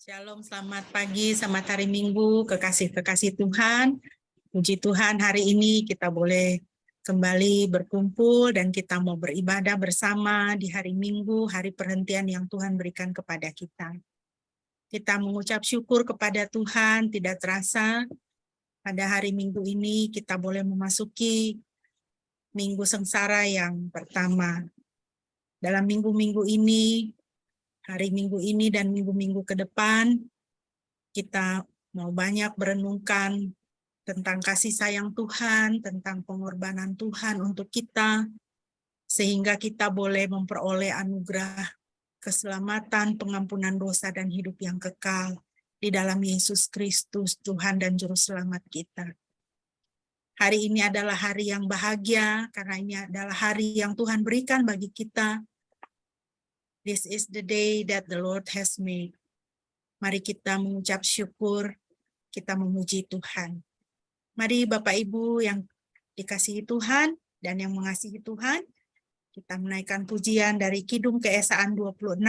Shalom, selamat pagi, selamat hari Minggu, kekasih-kekasih Tuhan. Puji Tuhan, hari ini kita boleh kembali berkumpul dan kita mau beribadah bersama di hari Minggu, hari perhentian yang Tuhan berikan kepada kita. Kita mengucap syukur kepada Tuhan, tidak terasa pada hari Minggu ini kita boleh memasuki Minggu Sengsara yang pertama. Dalam minggu-minggu ini, hari Minggu ini dan minggu-minggu ke depan, kita mau banyak berenungkan tentang kasih sayang Tuhan, tentang pengorbanan Tuhan untuk kita, sehingga kita boleh memperoleh anugerah keselamatan, pengampunan dosa, dan hidup yang kekal di dalam Yesus Kristus, Tuhan dan Juru Selamat kita. Hari ini adalah hari yang bahagia, karena ini adalah hari yang Tuhan berikan bagi kita. This is the day that the Lord has made. Mari kita mengucap syukur, kita memuji Tuhan. Mari Bapak Ibu yang dikasihi Tuhan dan yang mengasihi Tuhan, kita menaikkan pujian dari Kidung Keesaan 26,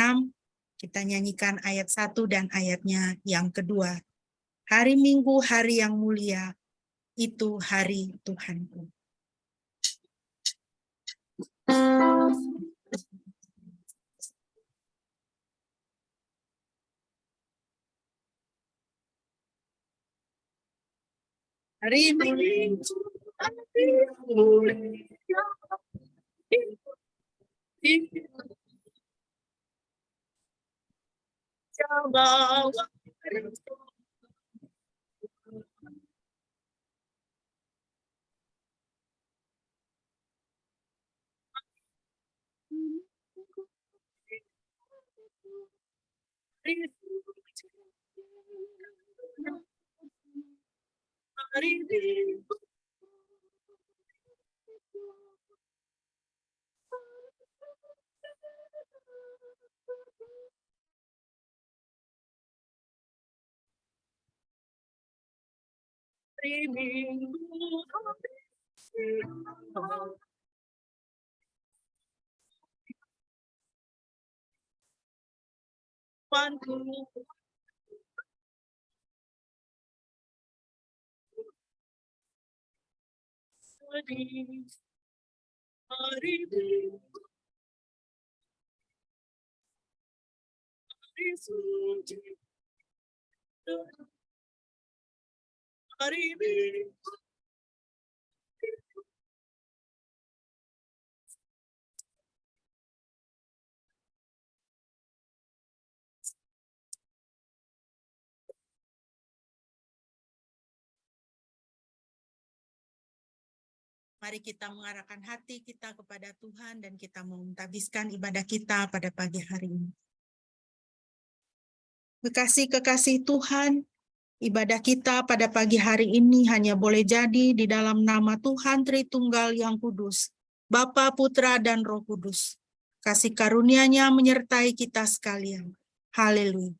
kita nyanyikan ayat 1 dan ayatnya yang kedua. Hari Minggu, hari yang mulia, itu hari Tuhanku. Hari Minggu, hari yang mulia, Mari kita mengarahkan hati kita kepada Tuhan dan kita mentabiskan ibadah kita pada pagi hari ini. Kekasih-kekasih Tuhan, ibadah kita pada pagi hari ini hanya boleh jadi di dalam nama Tuhan Tritunggal yang kudus, Bapa, Putra, dan Roh Kudus. Kasih karunia-Nya menyertai kita sekalian. Haleluya.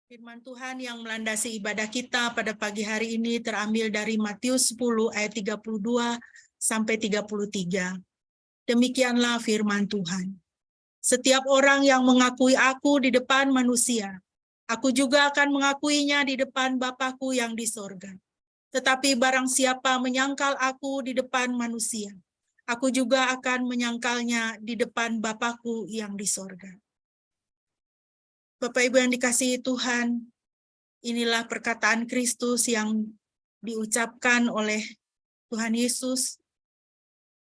Firman Tuhan yang melandasi ibadah kita pada pagi hari ini terambil dari Matius 10 ayat 32 sampai 33. Demikianlah firman Tuhan. Setiap orang yang mengakui aku di depan manusia, aku juga akan mengakuinya di depan Bapa-Ku yang di sorga. Tetapi barang siapa menyangkal aku di depan manusia, aku juga akan menyangkalnya di depan Bapa-Ku yang di sorga. Bapak Ibu yang dikasihi Tuhan, inilah perkataan Kristus yang diucapkan oleh Tuhan Yesus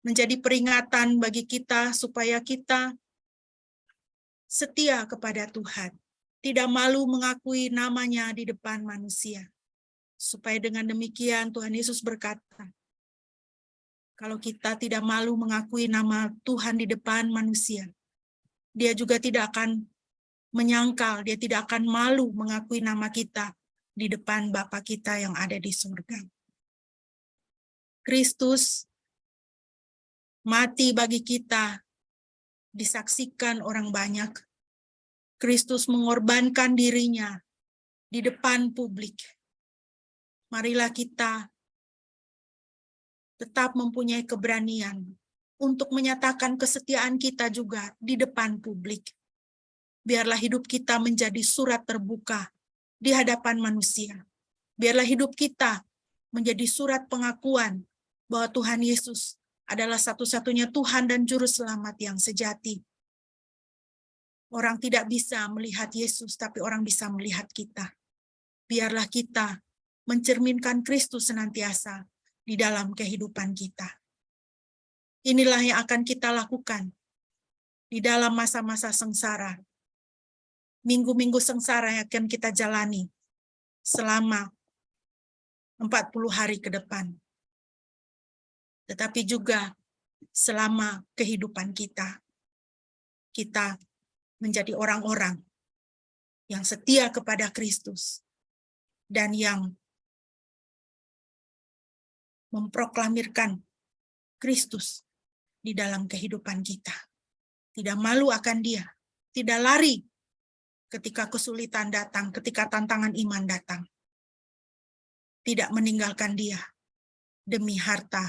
menjadi peringatan bagi kita supaya kita setia kepada Tuhan. tidak malu mengakui namanya di depan manusia. Supaya dengan demikian Tuhan Yesus berkata, kalau kita tidak malu mengakui nama Tuhan di depan manusia, dia juga tidak akan menyangkal, dia tidak akan malu mengakui nama kita di depan Bapa kita yang ada di surga. Kristus mati bagi kita, disaksikan orang banyak. Kristus mengorbankan dirinya di depan publik. Marilah kita tetap mempunyai keberanian untuk menyatakan kesetiaan kita juga di depan publik. Biarlah hidup kita menjadi surat terbuka di hadapan manusia. Biarlah hidup kita menjadi surat pengakuan bahwa Tuhan Yesus adalah satu-satunya Tuhan dan Juru Selamat yang sejati. Orang tidak bisa melihat Yesus, tapi orang bisa melihat kita. Biarlah kita mencerminkan Kristus senantiasa di dalam kehidupan kita. Inilah yang akan kita lakukan di dalam masa-masa sengsara. Minggu-minggu sengsara yang akan kita jalani selama 40 hari ke depan. Tetapi juga selama kehidupan kita. Kita menjadi orang-orang yang setia kepada Kristus dan yang memproklamirkan Kristus di dalam kehidupan kita. Tidak malu akan Dia, tidak lari ketika kesulitan datang, ketika tantangan iman datang. Tidak meninggalkan Dia demi harta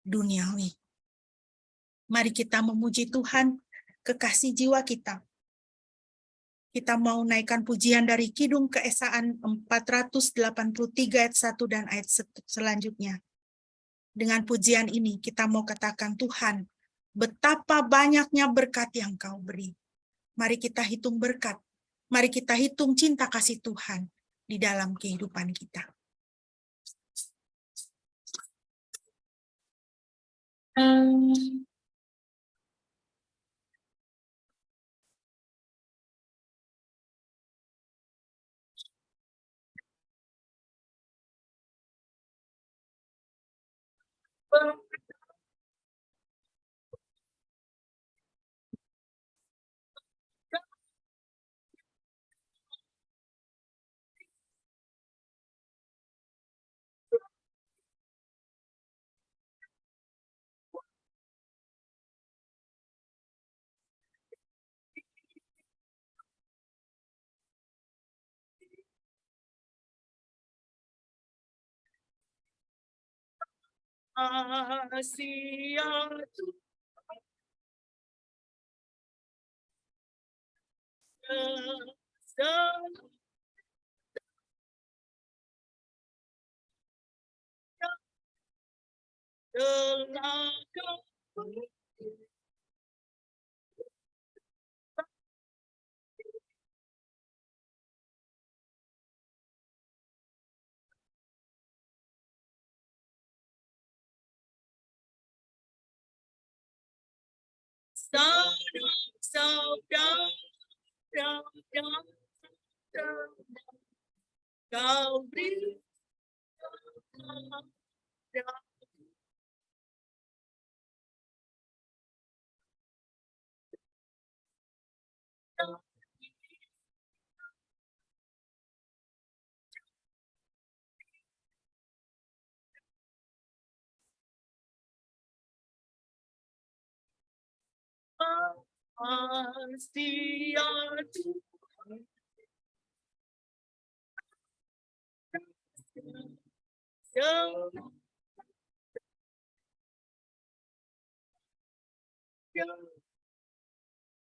duniawi. Mari kita memuji Tuhan, kekasih jiwa kita. Kita mau naikkan pujian dari Kidung Keesaan 483 ayat 1 dan ayat selanjutnya. Dengan pujian ini kita mau katakan, Tuhan, betapa banyaknya berkat yang Kau beri. Mari kita hitung berkat. Mari kita hitung cinta kasih Tuhan di dalam kehidupan kita. Asia Kau beri Asia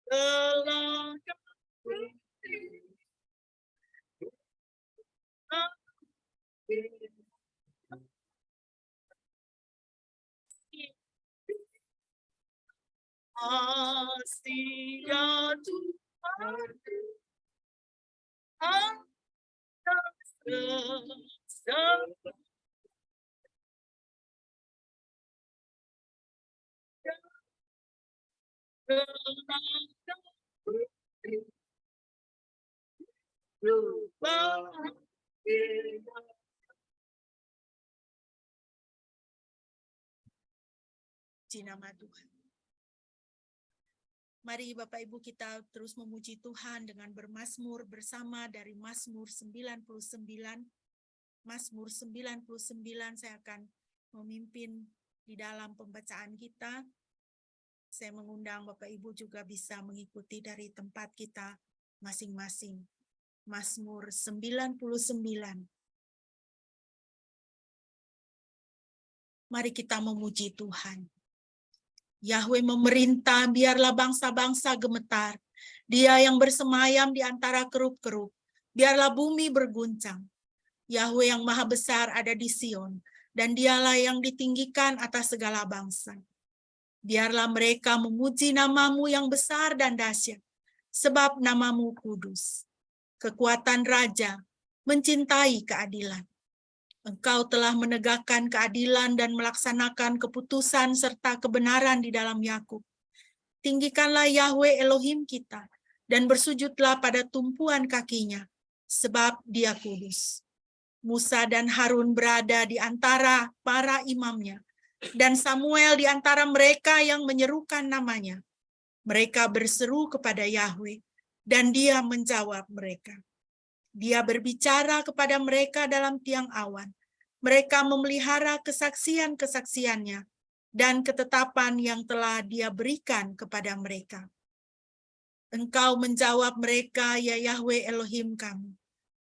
telah Asia Tuhan atas Puji nama Tuhan. Mari Bapak Ibu kita terus memuji Tuhan dengan bermazmur bersama dari Mazmur 99. Mazmur 99 saya akan memimpin di dalam pembacaan kita. Saya mengundang Bapak Ibu juga bisa mengikuti dari tempat kita masing-masing. Mazmur 99. Mari kita memuji Tuhan. Yahweh memerintah, biarlah bangsa-bangsa gemetar. Dia yang bersemayam di antara kerub-kerub, biarlah bumi berguncang. Yahweh yang maha besar ada di Sion, dan dialah yang ditinggikan atas segala bangsa. Biarlah mereka memuji namamu yang besar dan dahsyat, sebab namamu kudus. Kekuatan raja mencintai keadilan. Engkau telah menegakkan keadilan dan melaksanakan keputusan serta kebenaran di dalam Yakub. Tinggikanlah Yahweh Elohim kita, dan bersujudlah pada tumpuan kakinya, sebab dia kudus. Musa dan Harun berada di antara para imamnya, dan Samuel di antara mereka yang menyerukan namanya. Mereka berseru kepada Yahweh, dan dia menjawab mereka. Dia berbicara kepada mereka dalam tiang awan. Mereka memelihara kesaksian-kesaksiannya dan ketetapan yang telah dia berikan kepada mereka. Engkau menjawab mereka, ya Yahweh Elohim kami.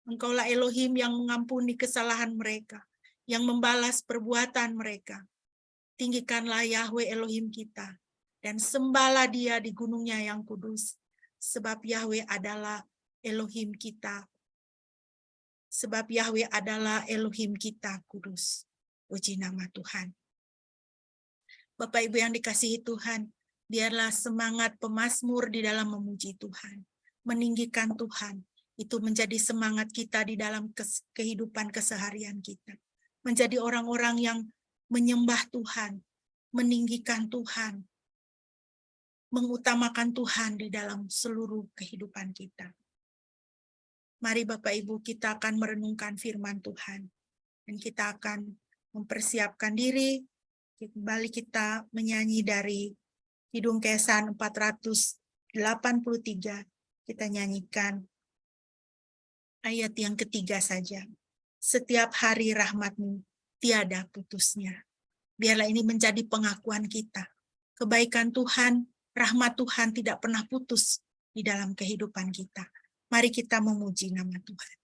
Engkaulah Elohim yang mengampuni kesalahan mereka, yang membalas perbuatan mereka. Tinggikanlah Yahweh Elohim kita, dan sembahlah dia di gunungnya yang kudus, sebab Yahweh adalah Elohim kita. Sebab Yahweh adalah Elohim kita kudus. Puji nama Tuhan. Bapak Ibu yang dikasihi Tuhan, biarlah semangat pemazmur di dalam memuji Tuhan, meninggikan Tuhan, itu menjadi semangat kita di dalam kehidupan keseharian kita. Menjadi orang-orang yang menyembah Tuhan, meninggikan Tuhan, mengutamakan Tuhan di dalam seluruh kehidupan kita. Mari Bapak Ibu kita akan merenungkan firman Tuhan. Dan kita akan mempersiapkan diri, kembali kita menyanyi dari Kidung Kesan 483. Kita nyanyikan ayat yang ketiga saja. Setiap hari rahmat-Mu tiada putusnya. Biarlah ini menjadi pengakuan kita. Kebaikan Tuhan, rahmat Tuhan tidak pernah putus di dalam kehidupan kita. Mari kita memuji nama Tuhan.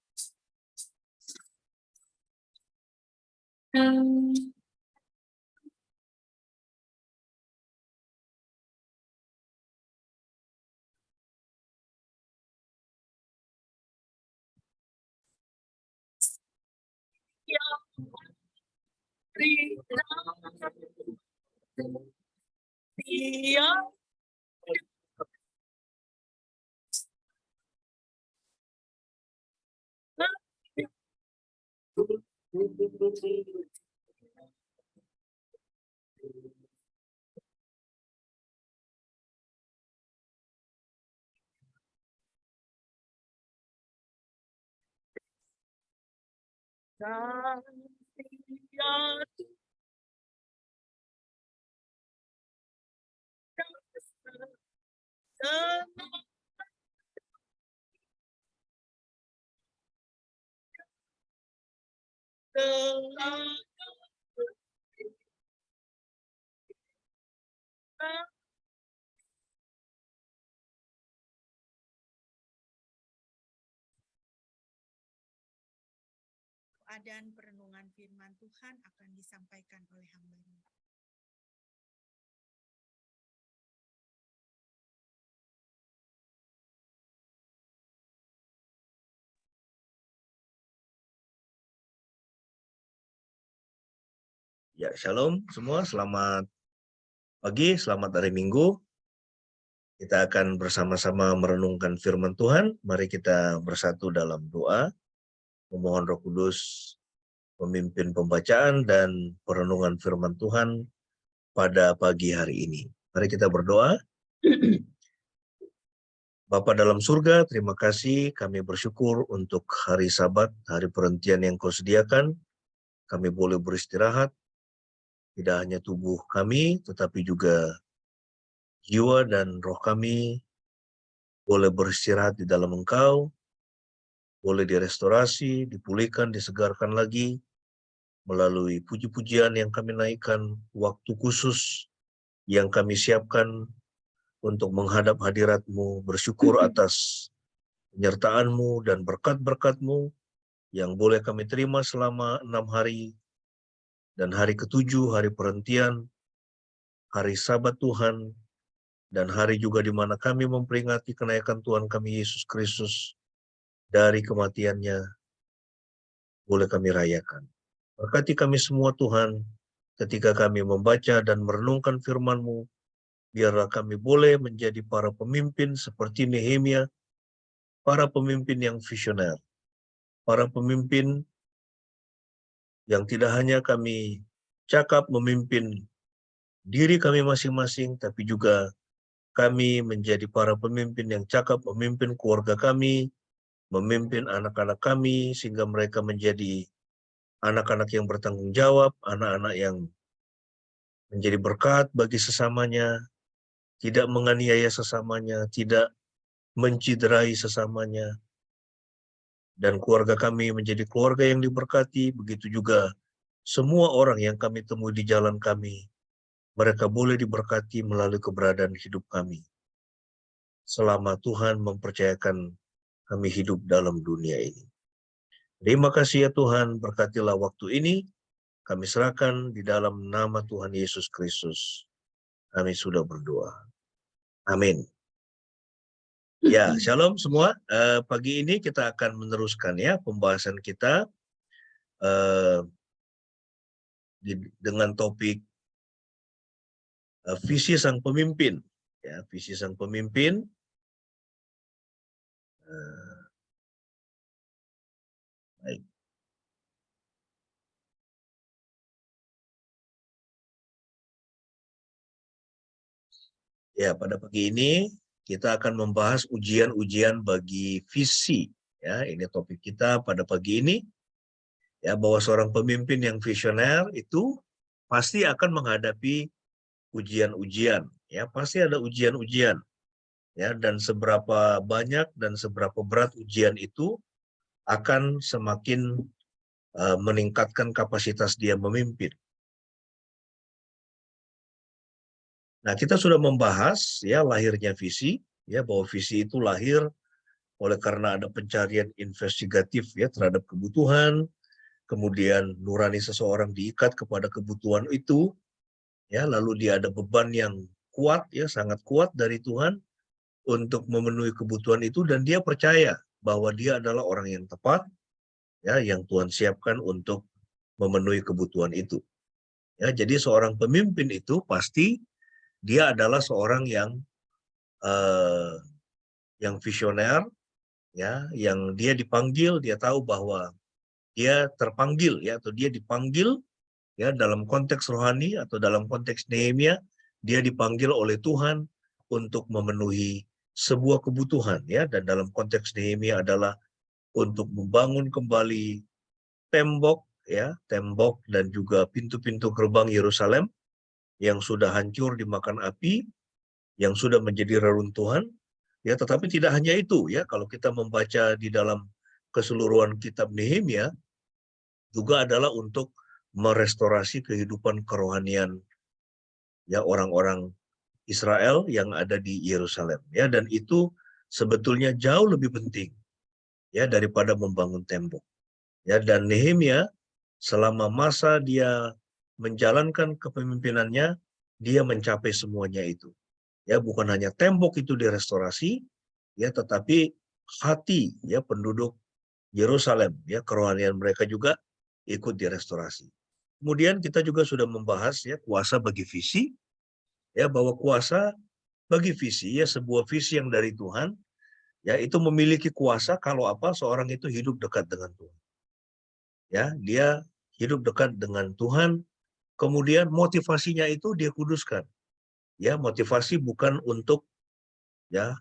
Dan perenungan firman Tuhan akan disampaikan oleh hamba-Nya. Ya, shalom semua, selamat pagi, selamat hari Minggu. Kita akan bersama-sama merenungkan firman Tuhan. Mari kita bersatu dalam doa, memohon Roh Kudus memimpin pembacaan dan perenungan firman Tuhan pada pagi hari ini. Mari kita berdoa. Bapa dalam surga, terima kasih, kami bersyukur untuk hari Sabat, hari perhentian yang Kau sediakan. Kami boleh beristirahat, tidak hanya tubuh kami, tetapi juga jiwa dan roh kami boleh beristirahat di dalam Engkau, boleh direstorasi, dipulihkan, disegarkan lagi, melalui puji-pujian yang kami naikkan, waktu khusus yang kami siapkan untuk menghadap hadirat-Mu, bersyukur atas penyertaan-Mu dan berkat-berkat-Mu yang boleh kami terima selama 6 hari, dan hari ke-7, hari perhentian, hari Sabat Tuhan, dan hari juga di mana kami memperingati kenaikan Tuhan kami Yesus Kristus dari kematiannya, boleh kami rayakan. Berkati kami semua Tuhan, ketika kami membaca dan merenungkan firman-Mu, biarlah kami boleh menjadi para pemimpin seperti Nehemia, para pemimpin yang visioner, para pemimpin yang tidak hanya kami cakap memimpin diri kami masing-masing, tapi juga kami menjadi para pemimpin yang cakap memimpin keluarga kami, memimpin anak-anak kami, sehingga mereka menjadi anak-anak yang bertanggung jawab, anak-anak yang menjadi berkat bagi sesamanya, tidak menganiaya sesamanya, tidak menciderai sesamanya, dan keluarga kami menjadi keluarga yang diberkati. Begitu juga semua orang yang kami temui di jalan kami, mereka boleh diberkati melalui keberadaan hidup kami, selama Tuhan mempercayakan kami hidup dalam dunia ini. Terima kasih ya Tuhan, berkatilah waktu ini, kami serahkan di dalam nama Tuhan Yesus Kristus. Kami sudah berdoa. Amin. Ya, shalom semua. Pagi ini kita akan meneruskan ya pembahasan kita dengan topik visi sang pemimpin. Ya, visi sang pemimpin. Baik. Ya, pada pagi ini kita akan membahas ujian-ujian bagi visi. Ya, ini topik kita pada pagi ini. Ya, bahwa seorang pemimpin yang visioner itu pasti akan menghadapi ujian-ujian. Ya, pasti ada ujian-ujian. Ya, dan seberapa banyak dan seberapa berat ujian itu akan semakin meningkatkan kapasitas dia memimpin. Nah, kita sudah membahas ya lahirnya visi, ya bahwa visi itu lahir oleh karena ada pencarian investigatif ya terhadap kebutuhan, kemudian nurani seseorang diikat kepada kebutuhan itu, ya lalu dia ada beban yang kuat ya sangat kuat dari Tuhan untuk memenuhi kebutuhan itu, dan dia percaya bahwa dia adalah orang yang tepat ya yang Tuhan siapkan untuk memenuhi kebutuhan itu. Ya, jadi seorang pemimpin itu pasti dia adalah seorang yang visioner, ya, yang dia dipanggil, dia tahu bahwa dia terpanggil, ya, atau dia dipanggil, ya, dalam konteks rohani atau dalam konteks Nehemia, dia dipanggil oleh Tuhan untuk memenuhi sebuah kebutuhan, ya, dan dalam konteks Nehemia adalah untuk membangun kembali tembok, ya, tembok dan juga pintu-pintu gerbang Yerusalem yang sudah hancur dimakan api, yang sudah menjadi reruntuhan, ya, tetapi tidak hanya itu, ya, kalau kita membaca di dalam keseluruhan kitab Nehemia, juga adalah untuk merestorasi kehidupan kerohanian ya orang-orang Israel yang ada di Yerusalem, ya, dan itu sebetulnya jauh lebih penting ya daripada membangun tembok, ya. Dan Nehemia selama masa dia menjalankan kepemimpinannya, dia mencapai semuanya itu. Ya, bukan hanya tembok itu direstorasi, ya, tetapi hati ya penduduk Yerusalem, ya, kerohanian mereka juga ikut direstorasi. Kemudian kita juga sudah membahas ya kuasa bagi visi, ya, bahwa kuasa bagi visi ya sebuah visi yang dari Tuhan, ya, itu memiliki kuasa kalau apa seorang itu hidup dekat dengan Tuhan. Ya, dia hidup dekat dengan Tuhan, kemudian motivasinya itu dia kuduskan. Ya, motivasi bukan untuk ya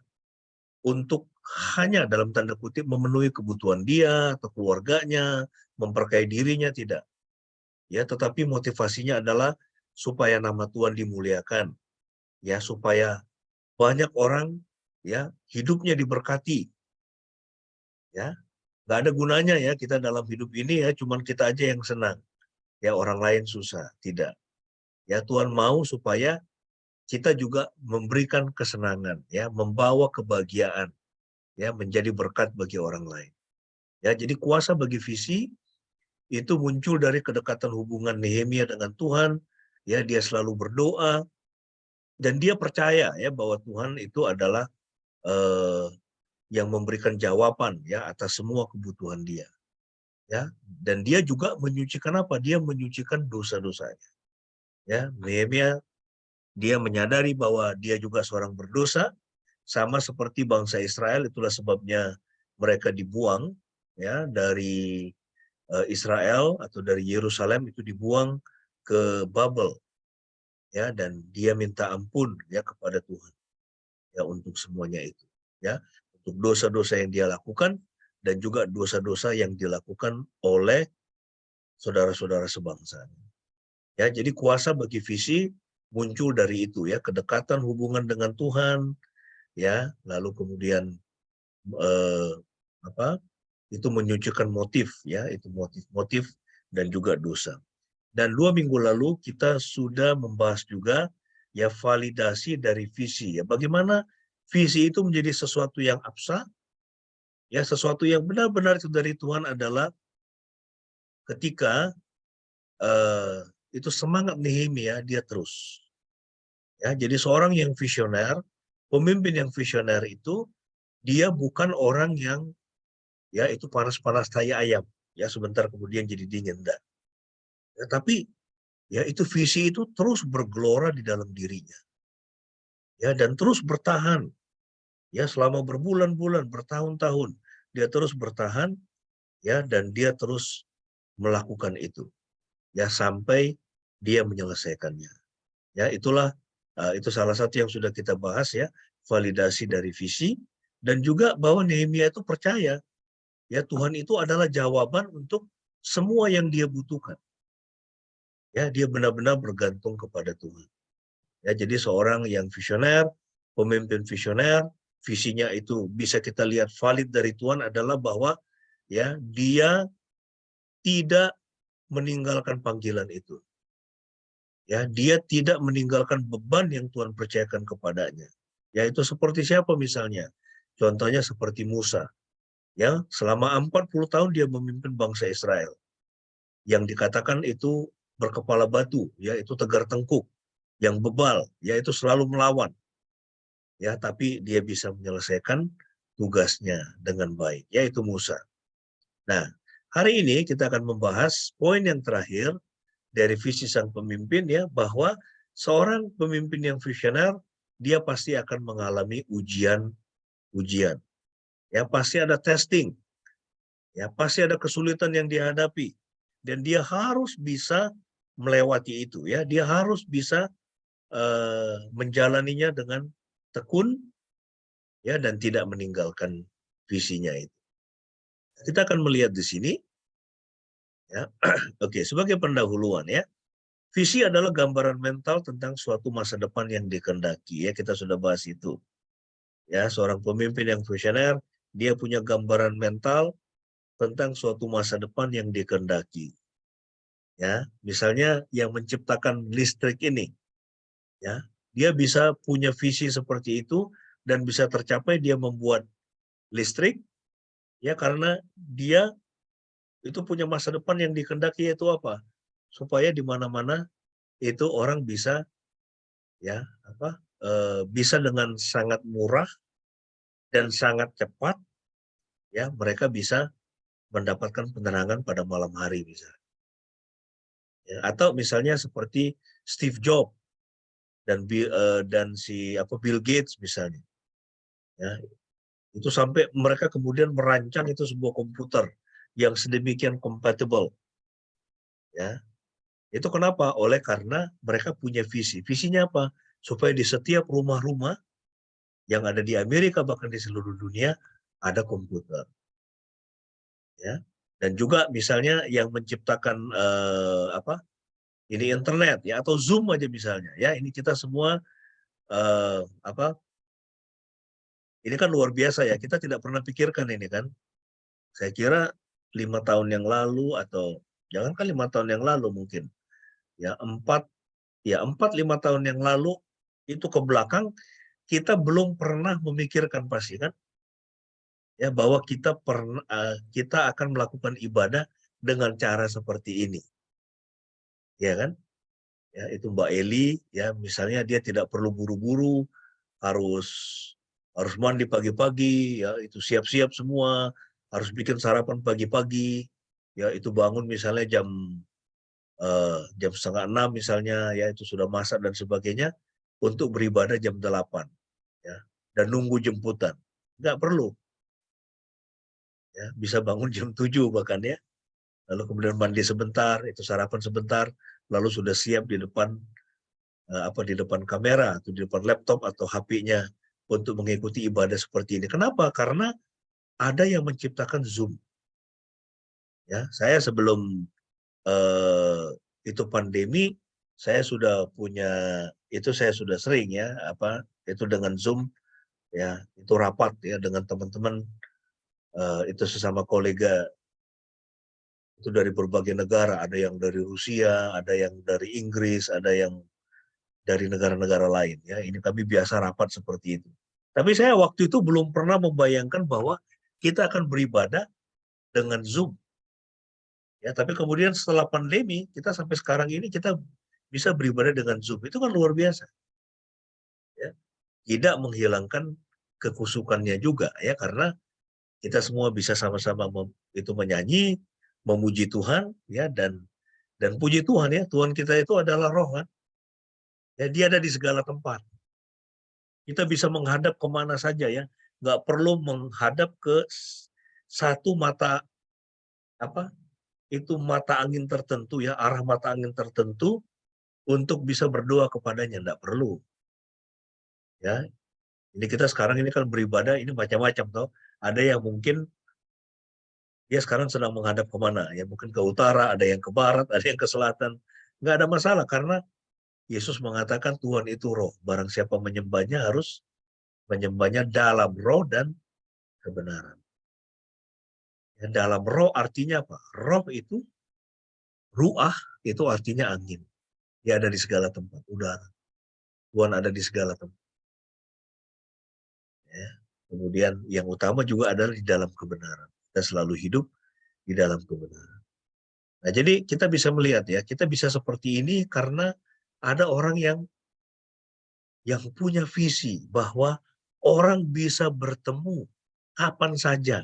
untuk hanya dalam tanda kutip memenuhi kebutuhan dia atau keluarganya, memperkaya dirinya, tidak. Ya, tetapi motivasinya adalah supaya nama Tuhan dimuliakan, ya, supaya banyak orang ya hidupnya diberkati, ya. Nggak ada gunanya ya kita dalam hidup ini ya cuman kita aja yang senang, ya orang lain susah, tidak. Ya Tuhan mau supaya kita juga memberikan kesenangan, ya, membawa kebahagiaan, ya, menjadi berkat bagi orang lain. Ya, jadi kuasa bagi visi itu muncul dari kedekatan hubungan Nehemia dengan Tuhan, ya, dia selalu berdoa dan dia percaya ya bahwa Tuhan itu adalah yang memberikan jawaban ya atas semua kebutuhan dia. Ya, dan dia juga menyucikan apa? Dia menyucikan dosa-dosanya. Ya, Nehemia dia menyadari bahwa dia juga seorang berdosa, sama seperti bangsa Israel, itulah sebabnya mereka dibuang ya dari Israel atau dari Yerusalem itu dibuang ke Babel ya, dan dia minta ampun ya kepada Tuhan ya untuk semuanya itu ya, untuk dosa-dosa yang dia lakukan dan juga dosa-dosa yang dilakukan oleh saudara-saudara sebangsa. Ya, jadi kuasa bagi visi muncul dari itu ya, kedekatan hubungan dengan Tuhan ya, lalu kemudian eh, apa? Itu menyucikan motif ya, itu motif-motif dan juga dosa. Dan 2 minggu lalu kita sudah membahas juga ya validasi dari visi ya. Bagaimana visi itu menjadi sesuatu yang abstrak ya, sesuatu yang benar-benar itu dari Tuhan adalah ketika itu semangat Nehemia dia terus. Ya, jadi seorang yang visioner, pemimpin yang visioner itu dia bukan orang yang ya itu panas-panas tai ayam, ya sebentar kemudian jadi dingin, enggak. Ya, tapi ya itu visi itu terus bergelora di dalam dirinya. Ya, dan terus bertahan. Ya, selama berbulan-bulan, bertahun-tahun dia terus bertahan ya, dan dia terus melakukan itu. Ya, sampai dia menyelesaikannya. Ya, itulah itu salah satu yang sudah kita bahas ya, validasi dari visi, dan juga bahwa Nehemia itu percaya ya Tuhan itu adalah jawaban untuk semua yang dia butuhkan. Ya, dia benar-benar bergantung kepada Tuhan. Ya, jadi seorang yang visioner, pemimpin visioner, visinya itu bisa kita lihat valid dari Tuhan adalah bahwa ya dia tidak meninggalkan panggilan itu. Ya, dia tidak meninggalkan beban yang Tuhan percayakan kepadanya. Yaitu seperti siapa misalnya? Contohnya seperti Musa. Ya, selama 40 tahun dia memimpin bangsa Israel. Yang dikatakan itu berkepala batu, ya itu tegar tengkuk, yang bebal, yaitu selalu melawan. Ya, tapi dia bisa menyelesaikan tugasnya dengan baik, yaitu Musa. Nah, hari ini kita akan membahas poin yang terakhir dari visi sang pemimpin ya, bahwa seorang pemimpin yang visioner dia pasti akan mengalami ujian. Ya, pasti ada testing. Ya, pasti ada kesulitan yang dihadapi dan dia harus bisa melewati itu ya. Dia harus bisa menjalaninya dengan tekun ya dan tidak meninggalkan visinya itu. Kita akan melihat di sini ya. Oke, sebagai pendahuluan ya. Visi adalah gambaran mental tentang suatu masa depan yang dikehendaki ya, kita sudah bahas itu. Ya, seorang pemimpin yang visioner, dia punya gambaran mental tentang suatu masa depan yang dikehendaki. Ya, misalnya yang menciptakan listrik ini, ya, dia bisa punya visi seperti itu dan bisa tercapai dia membuat listrik, ya karena dia itu punya masa depan yang dikehendaki yaitu apa? Supaya di mana-mana itu orang bisa ya bisa dengan sangat murah dan sangat cepat ya mereka bisa mendapatkan penerangan pada malam hari misalnya. Ya, atau misalnya seperti Steve Jobs dan si Bill Gates misalnya. Ya, itu sampai mereka kemudian merancang itu sebuah komputer yang sedemikian compatible. Ya. Itu kenapa? Oleh karena mereka punya visi. Visinya apa? Supaya di setiap rumah-rumah yang ada di Amerika bahkan di seluruh dunia ada komputer. Ya. Dan juga misalnya yang menciptakan ini internet ya atau Zoom aja misalnya ya, ini kita semua eh, apa ini kan luar biasa ya, kita tidak pernah pikirkan ini kan. Saya kira 5 tahun yang lalu atau jangankan 5 tahun yang lalu mungkin ya 4-5 tahun yang lalu itu ke belakang kita belum pernah memikirkan pasti kan ya bahwa kita akan melakukan ibadah dengan cara seperti ini, ya kan? Ya itu Mbak Eli ya misalnya dia tidak perlu buru-buru harus harus mandi pagi-pagi ya itu siap-siap semua harus bikin sarapan pagi-pagi ya itu bangun misalnya jam setengah 6 misalnya ya itu sudah masak dan sebagainya untuk beribadah jam 8 ya dan nunggu jemputan nggak perlu ya bisa bangun jam 7 bahkan ya lalu kemudian mandi sebentar itu sarapan sebentar lalu sudah siap di depan kamera atau di depan laptop atau HP-nya untuk mengikuti ibadah seperti ini. Kenapa? Karena ada yang menciptakan Zoom. Ya, saya sebelum eh, itu pandemi, saya sudah saya sudah sering ya, itu dengan Zoom ya, itu rapat ya dengan teman-teman itu sesama kolega itu dari berbagai negara, ada yang dari Rusia, ada yang dari Inggris, ada yang dari negara-negara lain ya. Ini kami biasa rapat seperti itu. Tapi saya waktu itu belum pernah membayangkan bahwa kita akan beribadah dengan Zoom. Ya, tapi kemudian setelah pandemi, kita sampai sekarang ini kita bisa beribadah dengan Zoom. Itu kan luar biasa. Ya. Tidak menghilangkan kekusukannya juga ya karena kita semua bisa sama-sama itu menyanyi, memuji Tuhan ya dan puji Tuhan ya, Tuhan kita itu adalah roh kan. Ya, dia ada di segala tempat. Kita bisa menghadap kemana saja ya, nggak perlu menghadap ke satu mata angin tertentu ya, arah mata angin tertentu untuk bisa berdoa kepadanya, nggak perlu ya. Ini kita sekarang ini kan beribadah ini macam-macam toh. Ada yang mungkin dia sekarang sedang menghadap kemana ya, mungkin ke utara, ada yang ke barat, ada yang ke selatan, nggak ada masalah karena Yesus mengatakan Tuhan itu roh, barang siapa menyembahnya harus menyembahnya dalam roh dan kebenaran. Ya, dalam roh artinya apa? Roh itu, ruah itu artinya angin. Dia ada di segala tempat, udara. Tuhan ada di segala tempat. Ya. Kemudian yang utama juga adalah di dalam kebenaran. Kita selalu hidup di dalam kebenaran. Nah, jadi kita bisa melihat ya, kita bisa seperti ini karena ada orang yang punya visi bahwa orang bisa bertemu kapan saja.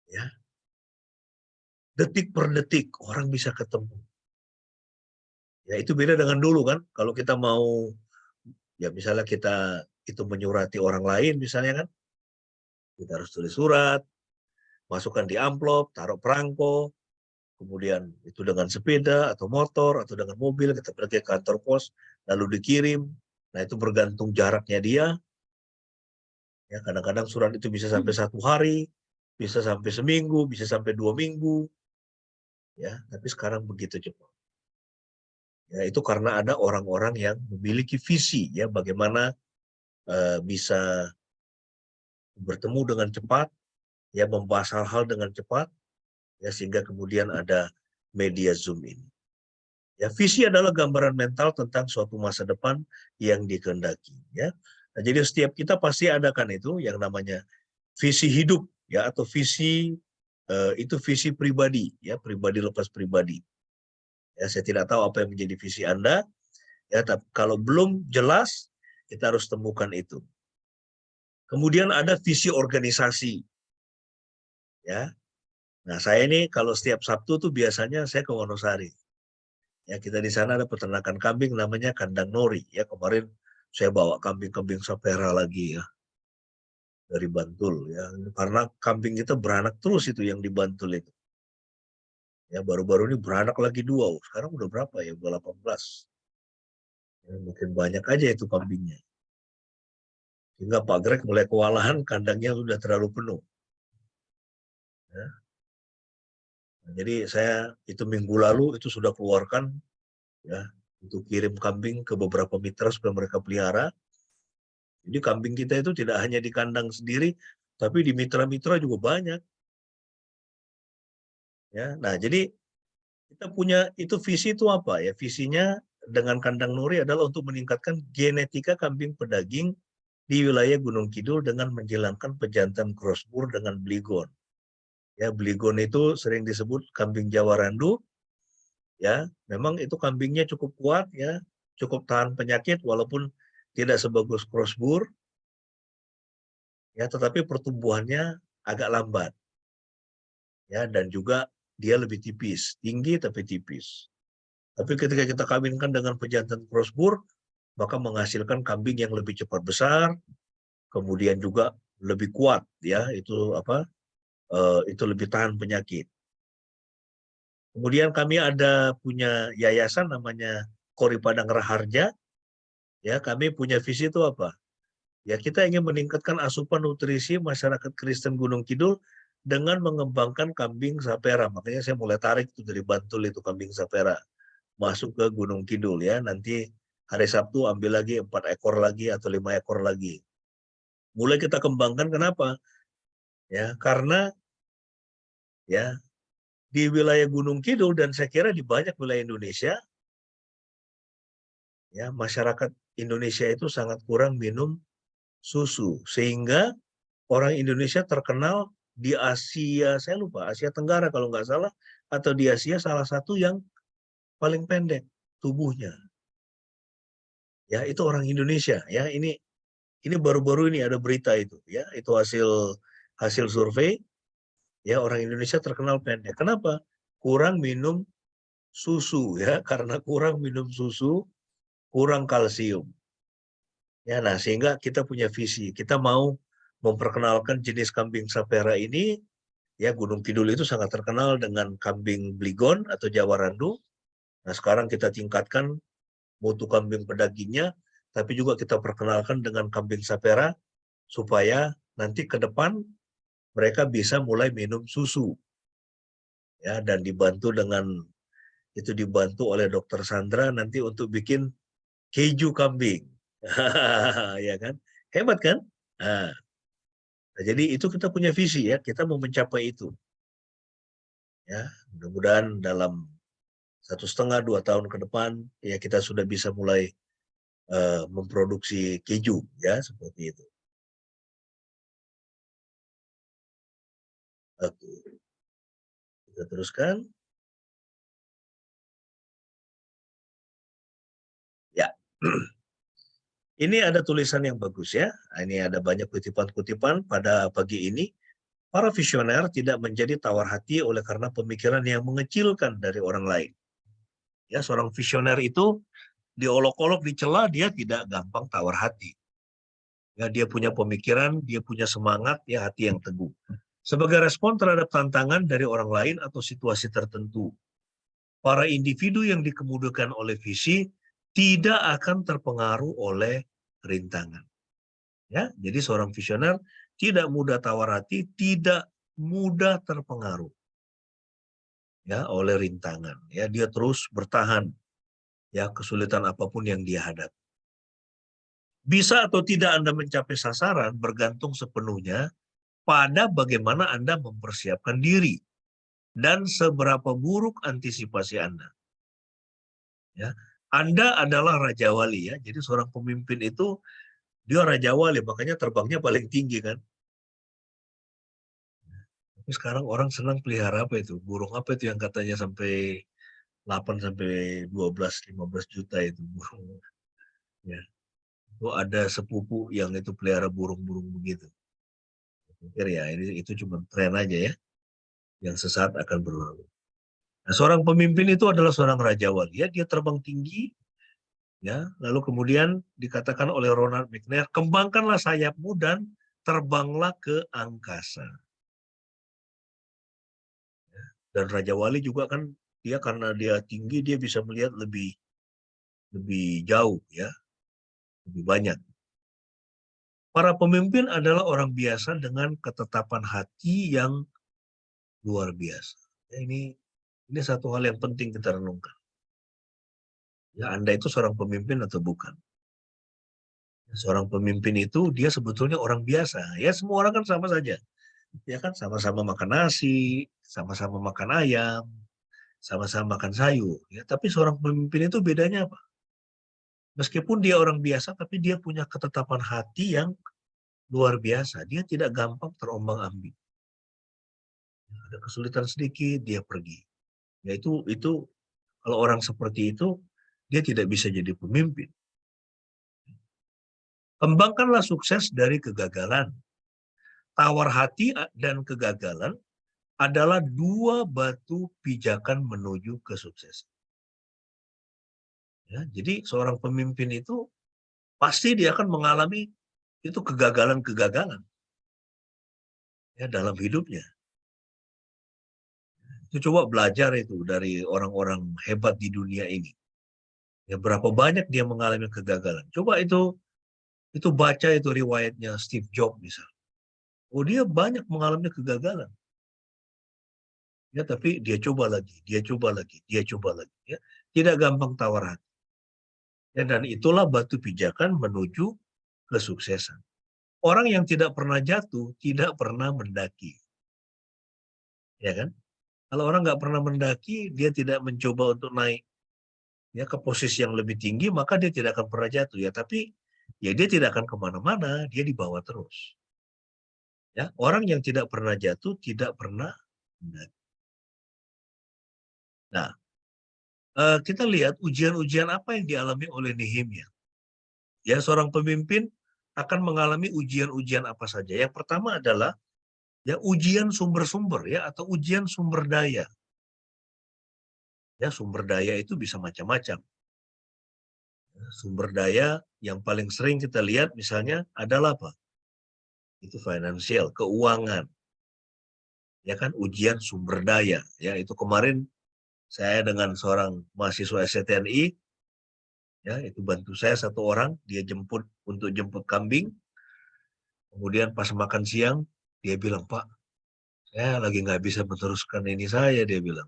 Ya, detik per detik orang bisa ketemu. Ya itu beda dengan dulu kan. Kalau kita mau ya misalnya kita itu menyurati orang lain misalnya kan, kita harus tulis surat, masukkan di amplop, taruh perangko, kemudian itu dengan sepeda atau motor atau dengan mobil kita pergi ke kantor pos, lalu dikirim. Nah itu bergantung jaraknya dia. Ya kadang-kadang surat itu bisa sampai 1 hari, bisa sampai seminggu, bisa sampai 2 minggu. Ya tapi sekarang begitu cepat. Ya itu karena ada orang-orang yang memiliki visi ya bagaimana bisa bertemu dengan cepat, ya membahas hal-hal dengan cepat, ya sehingga kemudian ada media Zoom ini. Ya, visi adalah gambaran mental tentang suatu masa depan yang dikehendaki. Ya, nah, jadi setiap kita pasti adakan itu yang namanya visi hidup, ya atau visi itu visi pribadi, ya pribadi lepas pribadi. Ya, saya tidak tahu apa yang menjadi visi Anda, ya tapi kalau belum jelas kita harus temukan itu. Kemudian ada visi organisasi, ya. Nah saya ini kalau setiap Sabtu tuh biasanya saya ke Wonosari. Ya kita di sana ada peternakan kambing namanya kandang Nori. Ya kemarin saya bawa kambing-kambing Sapera lagi ya dari Bantul ya karena kambing kita beranak terus itu yang di Bantul itu. Ya baru-baru ini beranak lagi 2. Sekarang udah berapa ya? Udah 18. Ya, mungkin banyak aja itu kambingnya. Sehingga Pak Greg mulai kewalahan, kandangnya sudah terlalu penuh. Ya. Jadi saya itu minggu lalu itu sudah keluarkan ya untuk kirim kambing ke beberapa mitra supaya mereka pelihara. Jadi kambing kita itu tidak hanya di kandang sendiri, tapi di mitra-mitra juga banyak. Ya, nah jadi kita punya itu visi itu apa ya? Visinya dengan kandang Nuri adalah untuk meningkatkan genetika kambing pedaging di wilayah Gunung Kidul dengan menjalankan pejantan crossbur dengan Bligon. Ya, Bligon itu sering disebut kambing Jawa Randu. Ya, memang itu kambingnya cukup kuat ya, cukup tahan penyakit walaupun tidak sebagus crossbur. Ya, tetapi pertumbuhannya agak lambat. Ya, dan juga dia lebih tipis, tinggi tapi tipis. Tapi ketika kita kawinkan dengan pejantan crossbur, maka menghasilkan kambing yang lebih cepat besar, kemudian juga lebih kuat ya, itu lebih tahan penyakit. Kemudian kami ada punya yayasan namanya Kori Padang Raharja. Ya, kami punya visi itu apa? Ya, kita ingin meningkatkan asupan nutrisi masyarakat Kristen Gunung Kidul dengan mengembangkan kambing sapera. Makanya saya mulai tarik itu dari Bantul itu kambing sapera masuk ke Gunung Kidul ya. Nanti hari Sabtu ambil lagi 4 ekor lagi atau 5 ekor lagi. Mulai kita kembangkan kenapa? Ya, karena ya di wilayah Gunung Kidul dan saya kira di banyak wilayah Indonesia ya masyarakat Indonesia itu sangat kurang minum susu sehingga orang Indonesia terkenal di Asia, saya lupa, Asia Tenggara kalau nggak salah, atau di Asia salah satu yang paling pendek tubuhnya. Ya, itu orang Indonesia. Ya, ini baru-baru ini ada berita itu. Ya, itu hasil survei. Ya, orang Indonesia terkenal pendek. Kenapa? Kurang minum susu ya, karena kurang minum susu, kurang kalsium. Ya, nah sehingga kita punya visi. Kita mau memperkenalkan jenis kambing sapera ini. Ya, Gunung Kidul itu sangat terkenal dengan kambing Bligon atau Jawa Randu. Nah, sekarang kita tingkatkan mutu kambing pedagingnya, tapi juga kita perkenalkan dengan kambing sapera, supaya nanti ke depan mereka bisa mulai minum susu. Ya, dan dibantu oleh Dokter Sandra nanti untuk bikin keju kambing. Ya kan? Hebat kan? Nah, jadi itu kita punya visi ya, kita mau mencapai itu. Ya, mudah-mudahan dalam 1,5-2 tahun ke depan ya kita sudah bisa mulai memproduksi keju ya seperti itu. Oke, kita teruskan. Ya, ini ada tulisan yang bagus ya. Ini ada banyak kutipan-kutipan pada pagi ini. Para visioner tidak menjadi tawar hati oleh karena pemikiran yang mengecilkan dari orang lain. Ya, seorang visioner itu diolok-olok, dicela, dia tidak gampang tawar hati. Ya, dia punya pemikiran, dia punya semangat, ya hati yang teguh. Sebagai respon terhadap tantangan dari orang lain atau situasi tertentu, para individu yang dikemudikan oleh visi tidak akan terpengaruh oleh rintangan. Ya, jadi seorang visioner tidak mudah tawar hati, tidak mudah terpengaruh ya oleh rintangan. Ya, dia terus bertahan ya kesulitan apapun yang dia hadapi. Bisa atau tidak Anda mencapai sasaran bergantung sepenuhnya pada bagaimana Anda mempersiapkan diri dan seberapa buruk antisipasi Anda. Ya, Anda adalah Raja Wali ya. Jadi seorang pemimpin itu dia Raja Wali, makanya terbangnya paling tinggi kan. Tapi sekarang orang senang pelihara apa itu? Burung apa itu yang katanya sampai 8 sampai 12 15 juta itu burung. Ya. Itu ada sepupu yang itu pelihara burung-burung begitu. Saya pikir ya ini itu cuma tren aja ya, yang sesaat akan berlalu. Nah, seorang pemimpin itu adalah seorang Raja Wali ya, dia terbang tinggi ya, lalu kemudian dikatakan oleh Ronald McNair, kembangkanlah sayapmu dan terbanglah ke angkasa. Dan Raja Wali juga kan dia karena dia tinggi dia bisa melihat lebih jauh ya, lebih banyak. Para pemimpin adalah orang biasa dengan ketetapan hati yang luar biasa. Ya, ini satu hal yang penting kita renungkan. Ya, Anda itu seorang pemimpin atau bukan? Seorang pemimpin itu dia sebetulnya orang biasa. Ya semua orang kan sama saja. Ya kan sama-sama makan nasi, sama-sama makan ayam, sama-sama makan sayur. Ya, tapi seorang pemimpin itu bedanya apa? Meskipun dia orang biasa, tapi dia punya ketetapan hati yang luar biasa. Dia tidak gampang terombang-ambing. Ada kesulitan sedikit, dia pergi. Ya itu kalau orang seperti itu, dia tidak bisa jadi pemimpin. Kembangkanlah sukses dari kegagalan. Tawar hati dan kegagalan adalah dua batu pijakan menuju kesuksesan. Ya, jadi seorang pemimpin itu pasti dia akan mengalami itu kegagalan-kegagalan ya dalam hidupnya. Itu coba belajar itu dari orang-orang hebat di dunia ini. Ya berapa banyak dia mengalami kegagalan. Coba itu baca itu riwayatnya Steve Jobs misalnya. Oh dia banyak mengalami kegagalan. Ya tapi dia coba lagi, dia coba lagi, dia coba lagi. Ya tidak gampang tawar hati. Ya, dan itulah batu pijakan menuju kesuksesan. Orang yang tidak pernah jatuh tidak pernah mendaki. Ya kan? Kalau orang nggak pernah mendaki, dia tidak mencoba untuk naik ya ke posisi yang lebih tinggi, maka dia tidak akan pernah jatuh ya. Tapi ya dia tidak akan kemana-mana, dia dibawa terus. Ya, orang yang tidak pernah jatuh tidak pernah mendaki. Nah, kita lihat ujian-ujian apa yang dialami oleh Nehemia. Ya, seorang pemimpin akan mengalami ujian-ujian apa saja. Yang pertama adalah ya ujian sumber-sumber ya atau ujian sumber daya. Ya, sumber daya itu bisa macam-macam. Sumber daya yang paling sering kita lihat misalnya adalah apa? Itu finansial, keuangan. Ya kan ujian sumber daya. Ya, itu kemarin saya dengan seorang mahasiswa STNI ya, itu bantu saya satu orang, dia jemput kambing. Kemudian pas makan siang dia bilang, "Pak, saya lagi nggak bisa meneruskan ini saya," dia bilang.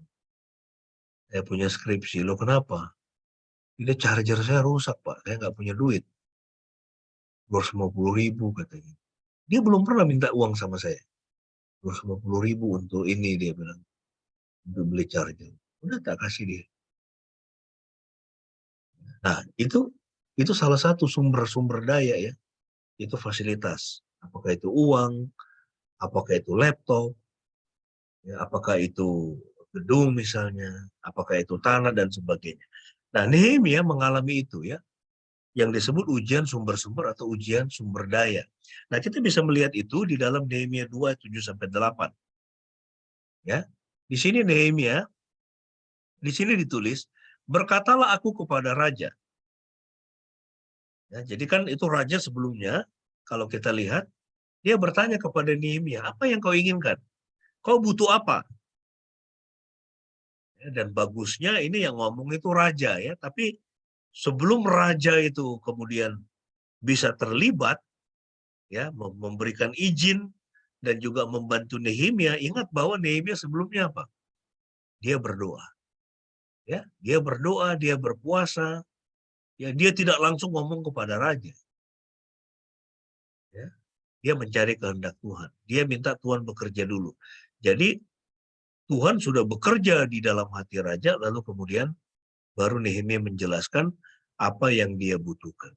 "Saya punya skripsi." "Lo kenapa?" "Ini charger saya rusak, Pak. Saya nggak punya duit. 250.000 katanya. Dia belum pernah minta uang sama saya. 250.000 untuk ini dia bilang. Untuk beli charger. Udah tak kasih dia. Nah, itu salah satu sumber-sumber daya ya. Itu fasilitas. Apakah itu uang, apakah itu laptop, ya, apakah itu gedung misalnya, apakah itu tanah dan sebagainya. Nah, Nehemia mengalami itu ya, yang disebut ujian sumber-sumber atau ujian sumber daya. Nah, kita bisa melihat itu di dalam Nehemia 2, 7-8. Ya. Di sini Nehemia, di sini ditulis, "Berkatalah aku kepada raja." Ya, jadi kan itu raja sebelumnya, kalau kita lihat, dia bertanya kepada Nehemia, "Apa yang kau inginkan? Kau butuh apa?" Ya, dan bagusnya ini yang ngomong itu raja ya, tapi sebelum raja itu kemudian bisa terlibat, ya memberikan izin dan juga membantu Nehemia, ingat bahwa Nehemia sebelumnya apa? Dia berdoa. Ya, dia berdoa, dia berpuasa, ya dia tidak langsung ngomong kepada raja. Ya, dia mencari kehendak Tuhan. Dia minta Tuhan bekerja dulu. Jadi Tuhan sudah bekerja di dalam hati raja, lalu kemudian baru Nehemia menjelaskan apa yang dia butuhkan.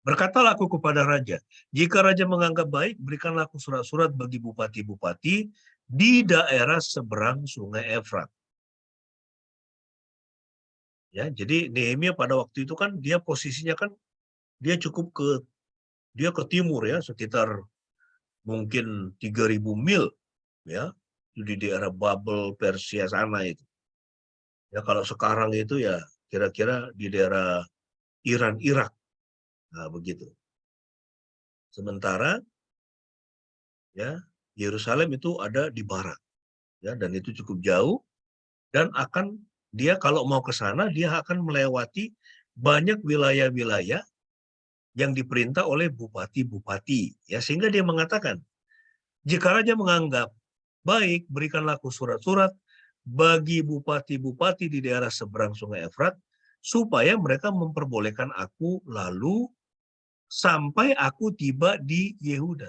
"Berkatalah aku kepada raja, jika raja menganggap baik, berikanlah aku surat-surat bagi bupati-bupati di daerah seberang sungai Efrat." Ya, jadi Nehemia pada waktu itu kan dia posisinya kan dia ke timur ya, sekitar mungkin 3.000 mil ya, itu di daerah Babel, Persia sana itu. Ya kalau sekarang itu ya kira-kira di daerah Iran, Irak. Nah, begitu. Sementara ya Yerusalem itu ada di barat ya, dan itu cukup jauh, dan dia kalau mau ke sana dia akan melewati banyak wilayah-wilayah yang diperintah oleh bupati-bupati. Ya, sehingga dia mengatakan, jika raja menganggap baik, berikanlah aku surat-surat bagi bupati-bupati di daerah seberang Sungai Efrat, supaya mereka memperbolehkan aku lalu sampai aku tiba di Yehuda.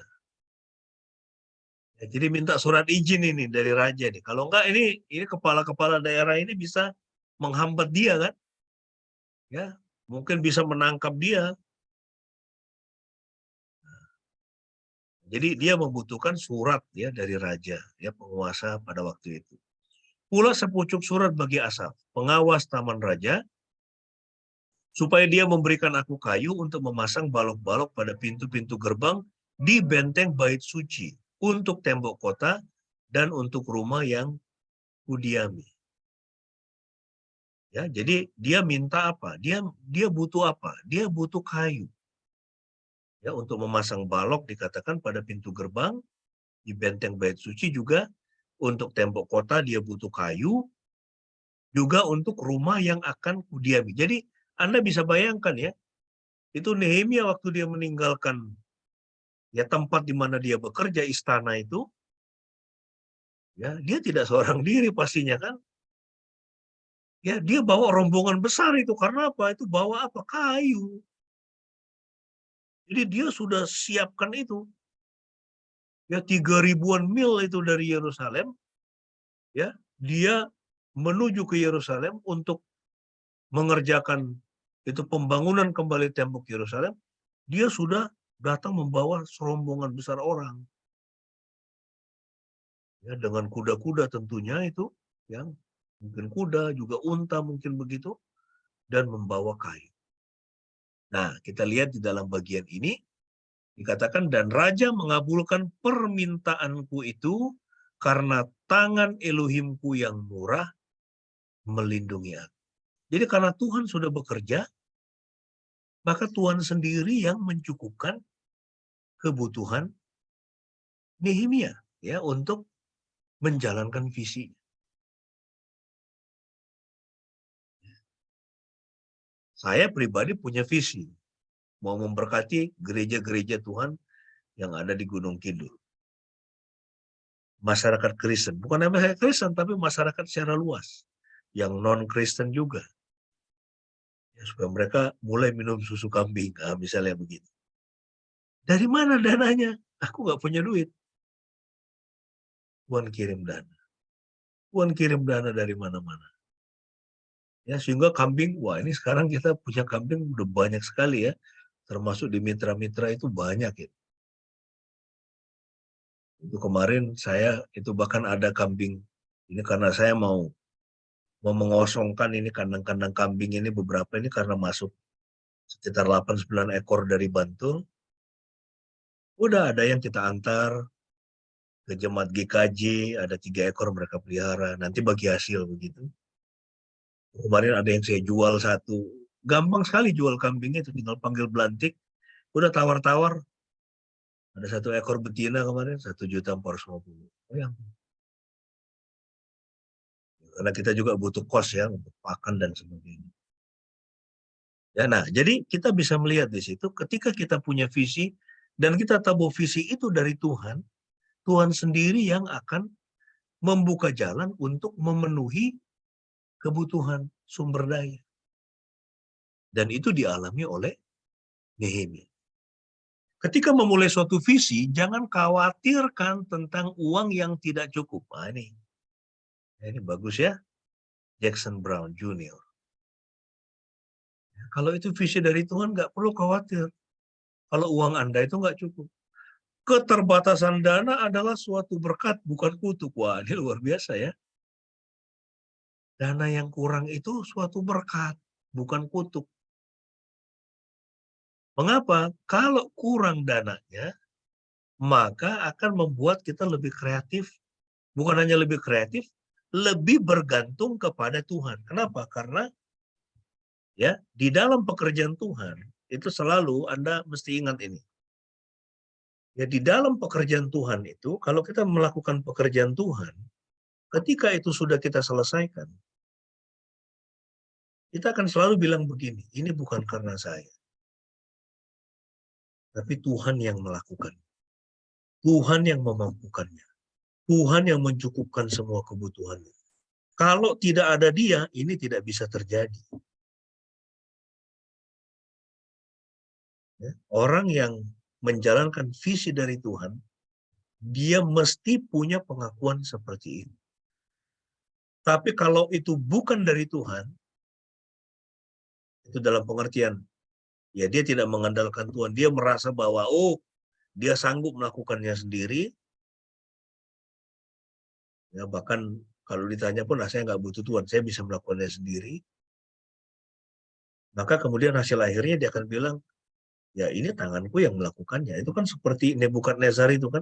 Ya, jadi minta surat izin ini dari raja nih. Kalau enggak ini kepala-kepala daerah ini bisa menghambat dia kan? Ya, mungkin bisa menangkap dia. Jadi dia membutuhkan surat ya dari raja, ya penguasa pada waktu itu. Pula sepucuk surat bagi Asaf, pengawas taman raja, supaya dia memberikan aku kayu untuk memasang balok-balok pada pintu-pintu gerbang di benteng bait suci, untuk tembok kota dan untuk rumah yang kudiami. Ya, jadi dia minta apa? Dia butuh apa? Dia butuh kayu. Ya, untuk memasang balok dikatakan pada pintu gerbang di benteng bait suci, juga untuk tembok kota dia butuh kayu, juga untuk rumah yang akan kudiami. Jadi Anda bisa bayangkan ya, itu Nehemia waktu dia meninggalkan ya tempat di mana dia bekerja, istana itu, ya dia tidak seorang diri pastinya kan. Ya, dia bawa rombongan besar itu karena apa? Itu bawa apa? Kayu. Jadi dia sudah siapkan itu. Ya 3.000-an mil itu dari Yerusalem, ya. Dia menuju ke Yerusalem untuk mengerjakan itu pembangunan kembali tembok Yerusalem. Dia sudah datang membawa serombongan besar orang. Ya, dengan kuda-kuda tentunya itu, yang mungkin kuda, juga unta mungkin begitu, dan membawa kayu. Nah, kita lihat di dalam bagian ini, dikatakan, dan raja mengabulkan permintaanku itu karena tangan Elohimku yang murah melindungi aku. Jadi karena Tuhan sudah bekerja, maka Tuhan sendiri yang mencukupkan kebutuhan Nehemia ya untuk menjalankan visi. Saya pribadi punya visi, mau memberkati gereja-gereja Tuhan yang ada di Gunung Kidul. Masyarakat Kristen, bukan masyarakat Kristen, tapi masyarakat secara luas, yang non-Kristen juga. Ya, supaya mereka mulai minum susu kambing, misalnya begitu. Dari mana dananya? Aku nggak punya duit. Tuhan kirim dana. Tuhan kirim dana dari mana-mana. Ya, sehingga kambing, wah ini sekarang kita punya kambing udah banyak sekali ya. Termasuk di mitra-mitra itu banyak ya. Itu kemarin saya, itu bahkan ada kambing, ini karena saya mau mengosongkan ini kandang-kandang kambing ini beberapa ini karena masuk sekitar 8-9 ekor dari Bantul. Udah ada yang kita antar ke jemaat GKJ, ada 3 ekor mereka pelihara, nanti bagi hasil begitu. Kemarin ada yang saya jual 1. Gampang sekali jual kambing itu, tinggal panggil belantik, udah tawar-tawar. Ada 1 ekor betina kemarin, 1.450.000. Oh ya, karena kita juga butuh kos ya untuk pakan dan sebagainya. Ya, nah, jadi kita bisa melihat di situ ketika kita punya visi dan kita tahu visi itu dari Tuhan, Tuhan sendiri yang akan membuka jalan untuk memenuhi kebutuhan sumber daya. Dan itu dialami oleh Nehemia. Ketika memulai suatu visi, jangan khawatirkan tentang uang yang tidak cukup. Nah, ini bagus ya, Jackson Brown Jr. Kalau itu visi dari Tuhan, nggak perlu khawatir. Kalau uang Anda itu nggak cukup. Keterbatasan dana adalah suatu berkat, bukan kutuk. Wah, ini luar biasa ya. Dana yang kurang itu suatu berkat, bukan kutuk. Mengapa? Kalau kurang dananya, maka akan membuat kita lebih kreatif. Bukan hanya lebih kreatif, lebih bergantung kepada Tuhan. Kenapa? Karena ya di dalam pekerjaan Tuhan, itu selalu Anda mesti ingat ini. Ya, di dalam pekerjaan Tuhan itu, kalau kita melakukan pekerjaan Tuhan, ketika itu sudah kita selesaikan, kita akan selalu bilang begini, ini bukan karena saya. tapi Tuhan yang melakukan. Tuhan yang memampukannya. Tuhan yang mencukupkan semua kebutuhannya. Kalau tidak ada Dia, ini tidak bisa terjadi. Ya, orang yang menjalankan visi dari Tuhan, dia mesti punya pengakuan seperti ini. Tapi kalau itu bukan dari Tuhan, itu dalam pengertian, ya dia tidak mengandalkan Tuhan. Dia merasa bahwa, dia sanggup melakukannya sendiri. Ya, bahkan kalau ditanya pun, saya nggak butuh Tuhan, saya bisa melakukannya sendiri. Maka kemudian hasil akhirnya dia akan bilang, ya ini tanganku yang melakukannya. Itu kan seperti Nebukadnezar itu kan,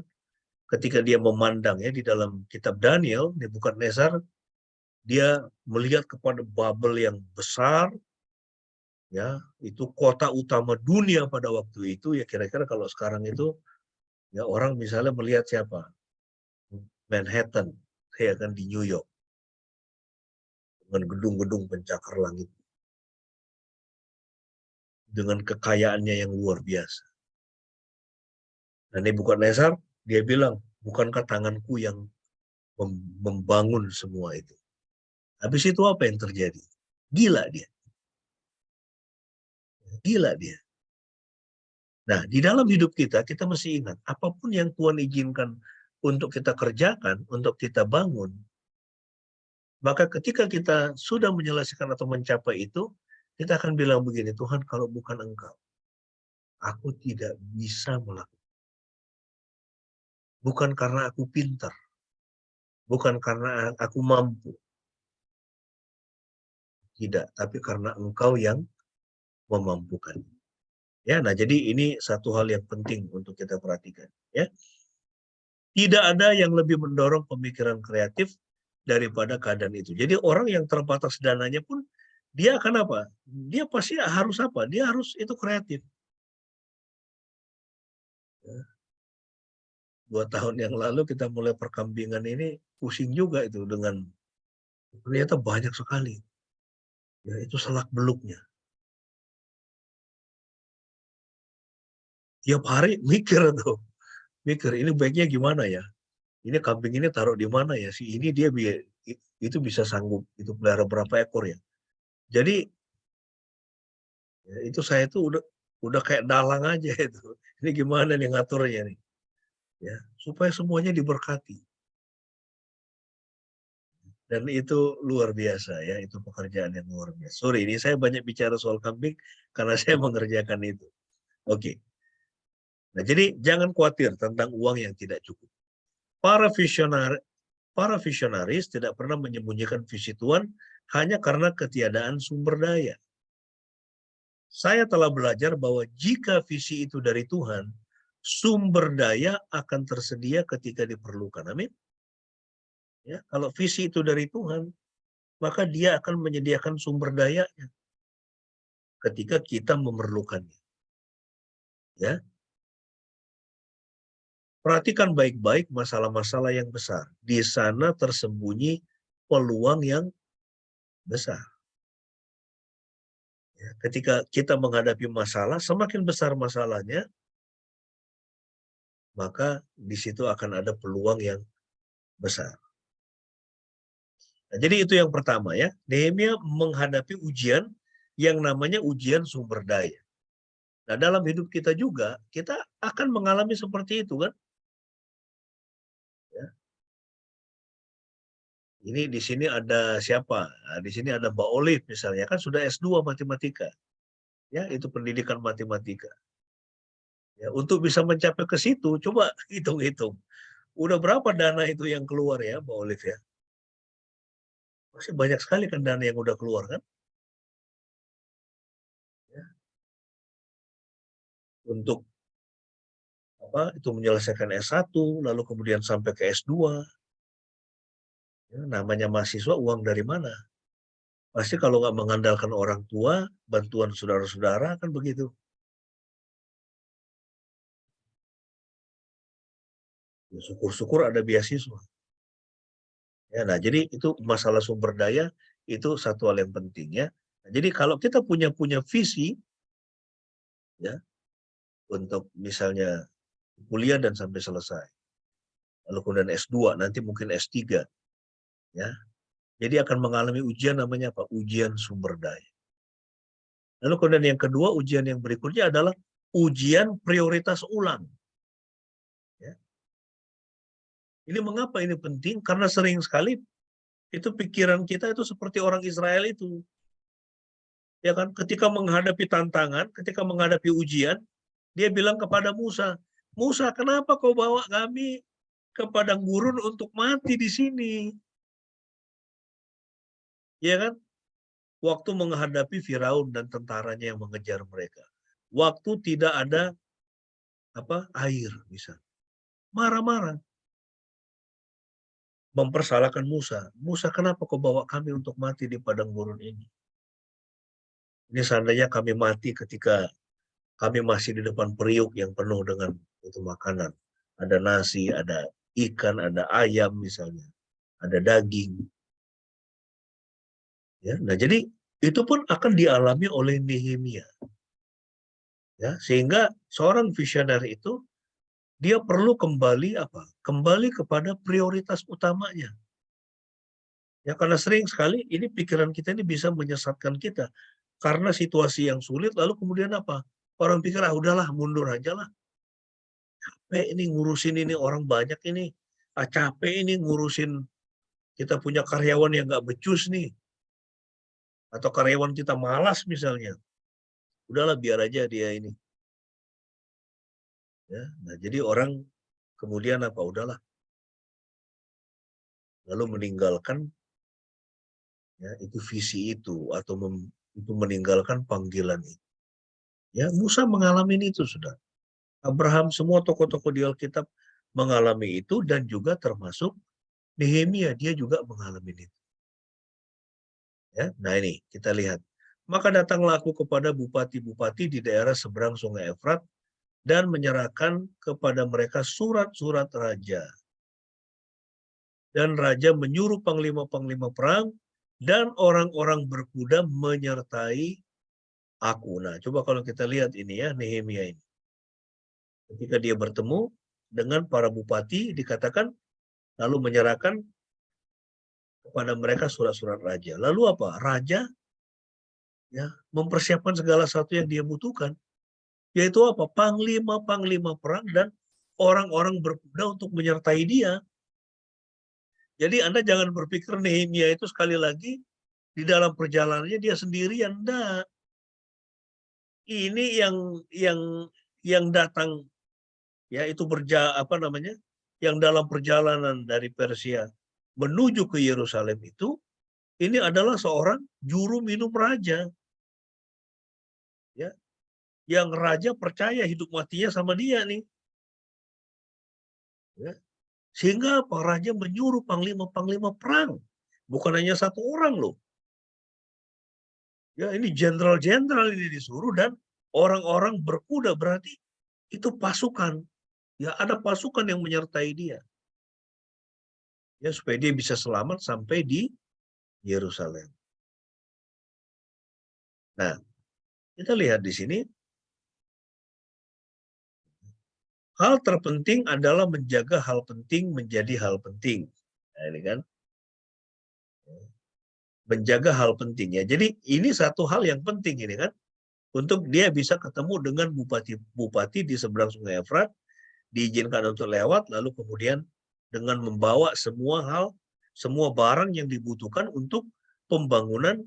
ketika dia memandang ya di dalam kitab Daniel, Nebukadnezar dia melihat kepada Babel yang besar, ya itu kota utama dunia pada waktu itu. Ya kira-kira kalau sekarang itu, ya orang misalnya melihat siapa, Manhattan, ya kan, di New York dengan gedung-gedung pencakar langit, dengan kekayaannya yang luar biasa. Dan Nebukadnezar dia bilang, bukankah tanganku yang membangun semua itu? Habis itu apa yang terjadi? Gila dia. Gila dia. Nah, di dalam hidup kita, kita mesti ingat, apapun yang Tuhan izinkan untuk kita kerjakan, untuk kita bangun, maka ketika kita sudah menyelesaikan atau mencapai itu, kita akan bilang begini, Tuhan, kalau bukan Engkau, aku tidak bisa melakukan. Bukan karena aku pintar, bukan karena aku mampu. Tidak, tapi karena Engkau yang memampukan. Ya, nah jadi ini satu hal yang penting untuk kita perhatikan. Ya, tidak ada yang lebih mendorong pemikiran kreatif daripada keadaan itu. Jadi orang yang terbatas dananya pun dia akan apa? Dia pasti harus apa? Dia harus itu kreatif. Ya. 2 tahun yang lalu kita mulai perkambingan ini pusing juga itu dengan ternyata banyak sekali. Ya itu selak beluknya. Tiap hari mikir tuh, mikir ini baiknya gimana ya? Ini kambing ini taruh di mana ya? Si ini dia itu bisa sanggup itu pelihara berapa ekor ya? Jadi ya, itu saya tuh udah kayak dalang aja itu. Ini gimana nih ngaturnya nih? Ya, supaya semuanya diberkati. Dan itu luar biasa ya, itu pekerjaan yang luar biasa. Sorry, ini saya banyak bicara soal kambing karena saya mengerjakan itu. Oke. Nah, jadi jangan khawatir tentang uang yang tidak cukup. Para visionaris tidak pernah menyembunyikan visi Tuhan hanya karena ketiadaan sumber daya. Saya telah belajar bahwa jika visi itu dari Tuhan, sumber daya akan tersedia ketika diperlukan. Amin. Ya, kalau visi itu dari Tuhan, maka Dia akan menyediakan sumber dayanya ketika kita memerlukannya. Ya, perhatikan baik-baik masalah-masalah yang besar. Di sana tersembunyi peluang yang besar. Ya, ketika kita menghadapi masalah, semakin besar masalahnya, maka di situ akan ada peluang yang besar. Nah, jadi itu yang pertama ya. Nehemia menghadapi ujian yang namanya ujian sumber daya. Nah, dalam hidup kita juga, kita akan mengalami seperti itu kan. Ya. Ini di sini ada siapa? Nah, di sini ada Mbak Olive misalnya, kan sudah S2 matematika. Ya, itu pendidikan matematika. Ya, untuk bisa mencapai ke situ, coba hitung-hitung. Udah berapa dana itu yang keluar ya, Mbak Olive ya? Masih banyak sekali kan dana yang udah keluar kan? Ya. Untuk itu menyelesaikan S1, lalu kemudian sampai ke S2. Ya, namanya mahasiswa uang dari mana? Pasti kalau nggak mengandalkan orang tua, bantuan saudara-saudara, kan begitu. Ya, syukur-syukur ada beasiswa. Ya, nah, jadi itu masalah sumber daya, itu satu hal yang penting ya. Nah, jadi kalau kita punya visi, ya, untuk misalnya kuliah dan sampai selesai. Lalu kemudian S2, nanti mungkin S3. Ya. Jadi akan mengalami ujian namanya apa? Ujian sumber daya. Lalu kemudian yang kedua, ujian yang berikutnya adalah ujian prioritas ulang. Ya. Ini mengapa ini penting? Karena sering sekali itu pikiran kita itu seperti orang Israel itu. Ya kan, ketika menghadapi tantangan, ketika menghadapi ujian, dia bilang kepada Musa, Musa, kenapa kau bawa kami ke padang gurun untuk mati di sini? Ya kan? Waktu menghadapi Firaun dan tentaranya yang mengejar mereka. Waktu tidak ada air, misalnya. Marah-marah. Mempersalahkan Musa. Musa, kenapa kau bawa kami untuk mati di padang gurun ini? Ini seandainya kami mati ketika kami masih di depan periuk yang penuh dengan itu makanan. Ada nasi, ada ikan, ada ayam misalnya. Ada daging. Ya, nah jadi itu pun akan dialami oleh Nehemia. Ya, sehingga seorang visioner itu dia perlu kembali Kembali kepada prioritas utamanya. Ya, karena sering sekali ini pikiran kita ini bisa menyesatkan kita karena situasi yang sulit, lalu kemudian orang pikir udahlah mundur aja lah. Capek ini ngurusin ini orang banyak ini, capek ini ngurusin kita punya karyawan yang nggak becus nih, atau karyawan kita malas misalnya, udahlah biar aja dia ini. Ya, nah jadi orang kemudian udahlah, lalu meninggalkan ya itu visi itu atau itu meninggalkan panggilan itu. Ya, Musa mengalami itu sudah. Abraham, semua tokoh-tokoh di Alkitab mengalami itu, dan juga termasuk Nehemia, dia juga mengalami itu. Ya, nah ini kita lihat. Maka datanglah aku kepada bupati-bupati di daerah seberang Sungai Efrat dan menyerahkan kepada mereka surat-surat raja. Dan raja menyuruh panglima-panglima perang dan orang-orang berkuda menyertai aku. Nah, coba kalau kita lihat ini ya, Nehemia ini. Ketika dia bertemu dengan para bupati, dikatakan lalu menyerahkan kepada mereka surat-surat raja. Lalu raja ya mempersiapkan segala sesuatu yang dia butuhkan, yaitu panglima-panglima perang dan orang-orang berkuda untuk menyertai dia. Jadi Anda jangan berpikir Nehemia itu sekali lagi di dalam perjalanannya dia sendirian. Enggak. Ini yang datang ya itu yang dalam perjalanan dari Persia menuju ke Yerusalem itu, ini adalah seorang juru minum raja. Ya, yang raja percaya hidup matinya sama dia nih. Ya. Sehingga raja menyuruh panglima-panglima perang. Bukan hanya satu orang loh. Ya, ini jenderal-jenderal ini disuruh dan orang-orang berkuda, berarti itu pasukan. Ya, ada pasukan yang menyertai dia. Ya, supaya dia bisa selamat sampai di Yerusalem. Nah, kita lihat di sini. Hal terpenting adalah menjaga hal penting menjadi hal penting. Nah, ini kan. Menjaga hal penting ya. Jadi ini satu hal yang penting ini kan. Untuk dia bisa ketemu dengan bupati di seberang Sungai Efrat, diizinkan untuk lewat, lalu kemudian dengan membawa semua barang yang dibutuhkan untuk pembangunan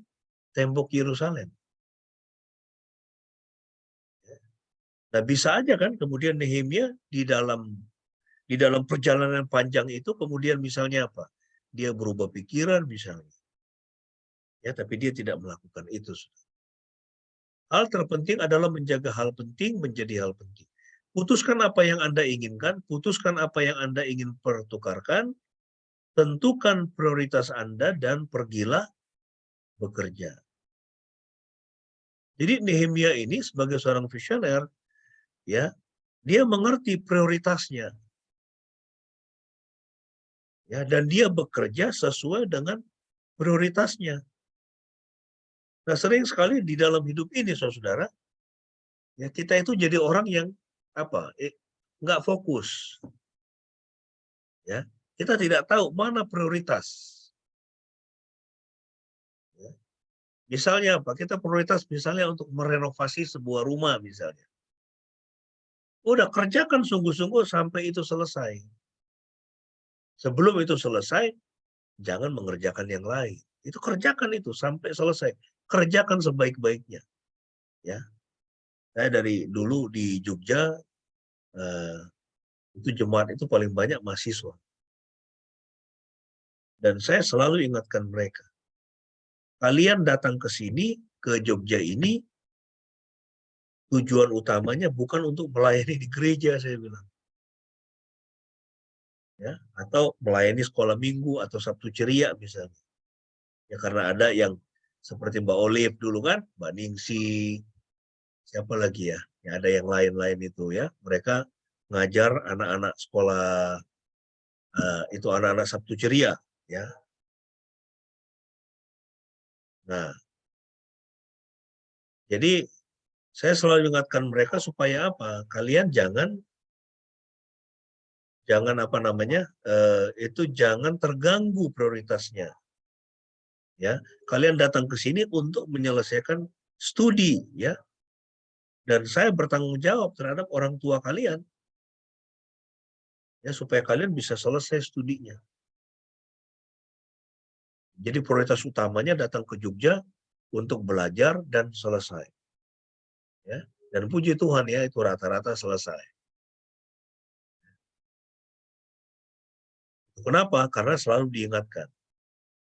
tembok Yerusalem. Nah, bisa aja kan kemudian Nehemia di dalam perjalanan panjang itu kemudian misalnya dia berubah pikiran misalnya. Ya, tapi dia tidak melakukan itu. Hal terpenting adalah menjaga hal penting menjadi hal penting. Putuskan apa yang Anda inginkan, putuskan apa yang Anda ingin pertukarkan, tentukan prioritas Anda, dan pergilah bekerja. Jadi Nehemia ini sebagai seorang visioner, ya, dia mengerti prioritasnya. Ya, dan dia bekerja sesuai dengan prioritasnya. Nah, sering sekali di dalam hidup ini, saudara, ya kita itu jadi orang yang nggak fokus, ya. Kita tidak tahu mana prioritas. Ya. Misalnya apa? Kita prioritas misalnya untuk merenovasi sebuah rumah misalnya. Udah kerjakan sungguh-sungguh sampai itu selesai. Sebelum itu selesai, jangan mengerjakan yang lain. Itu kerjakan itu sampai selesai. Kerjakan sebaik-baiknya. Ya, saya dari dulu di Jogja, itu jemaat itu paling banyak mahasiswa. Dan saya selalu ingatkan mereka, kalian datang ke sini, ke Jogja ini, tujuan utamanya bukan untuk melayani di gereja, saya bilang. Ya, atau melayani sekolah minggu atau Sabtu ceria misalnya. Ya karena ada yang seperti Mbak Olive dulu kan, Mbak Ningsi, siapa lagi ya? Ya ada yang lain-lain itu ya. Mereka ngajar anak-anak sekolah, itu anak-anak Sabtu ceria ya. Nah, jadi saya selalu ingatkan mereka supaya apa? Kalian jangan itu jangan terganggu prioritasnya. Ya, kalian datang ke sini untuk menyelesaikan studi, ya. Dan saya bertanggung jawab terhadap orang tua kalian, ya, supaya kalian bisa selesai studinya. Jadi prioritas utamanya datang ke Jogja untuk belajar dan selesai. Ya, dan puji Tuhan ya, itu rata-rata selesai. Kenapa? Karena selalu diingatkan.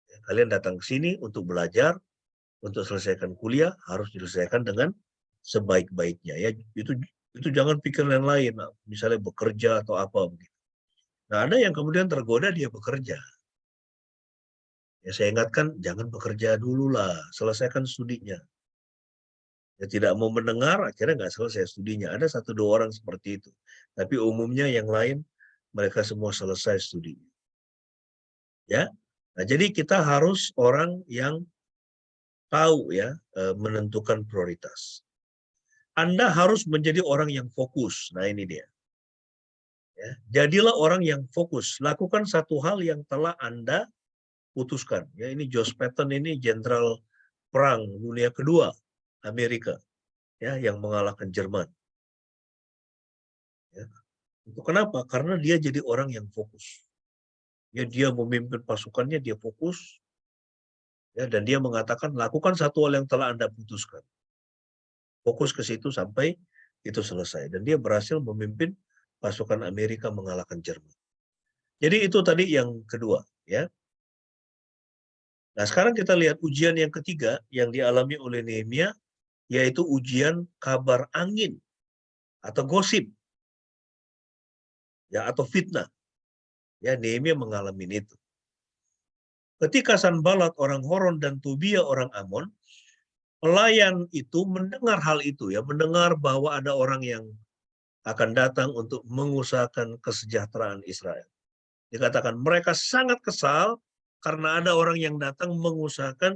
Ya, kalian datang ke sini untuk belajar, untuk selesaikan kuliah, harus diselesaikan dengan sebaik-baiknya. Ya, itu jangan pikir yang lain, misalnya bekerja atau apa begitu. Nah, ada yang kemudian tergoda dia bekerja. Ya, saya ingatkan, jangan bekerja dulu lah, selesaikan studinya. Ya, tidak mau mendengar, akhirnya nggak selesai studinya. Ada 1-2 orang seperti itu. Tapi umumnya yang lain, mereka semua selesai studinya. Ya, nah, jadi kita harus orang yang tahu ya, menentukan prioritas. Anda harus menjadi orang yang fokus. Nah, ini dia. Ya, jadilah orang yang fokus. Lakukan satu hal yang telah Anda putuskan. Ya, ini George Patton ini jenderal perang dunia kedua Amerika, ya, yang mengalahkan Jerman. Ya. Itu kenapa? Karena dia jadi orang yang fokus. Ya, dia memimpin pasukannya, dia fokus. Ya, dan dia mengatakan, lakukan satu hal yang telah Anda putuskan. Fokus ke situ sampai itu selesai. Dan dia berhasil memimpin pasukan Amerika mengalahkan Jerman. Jadi itu tadi yang kedua, ya. Nah, sekarang kita lihat ujian yang ketiga yang dialami oleh Nehemia, yaitu ujian kabar angin atau gosip, ya, atau fitnah. Ya, Nehemia mengalami itu. Ketika Sanbalat orang Horon dan Tobia orang Amon, pelayan itu mendengar hal itu, ya, mendengar bahwa ada orang yang akan datang untuk mengusahakan kesejahteraan Israel. Dikatakan mereka sangat kesal karena ada orang yang datang mengusahakan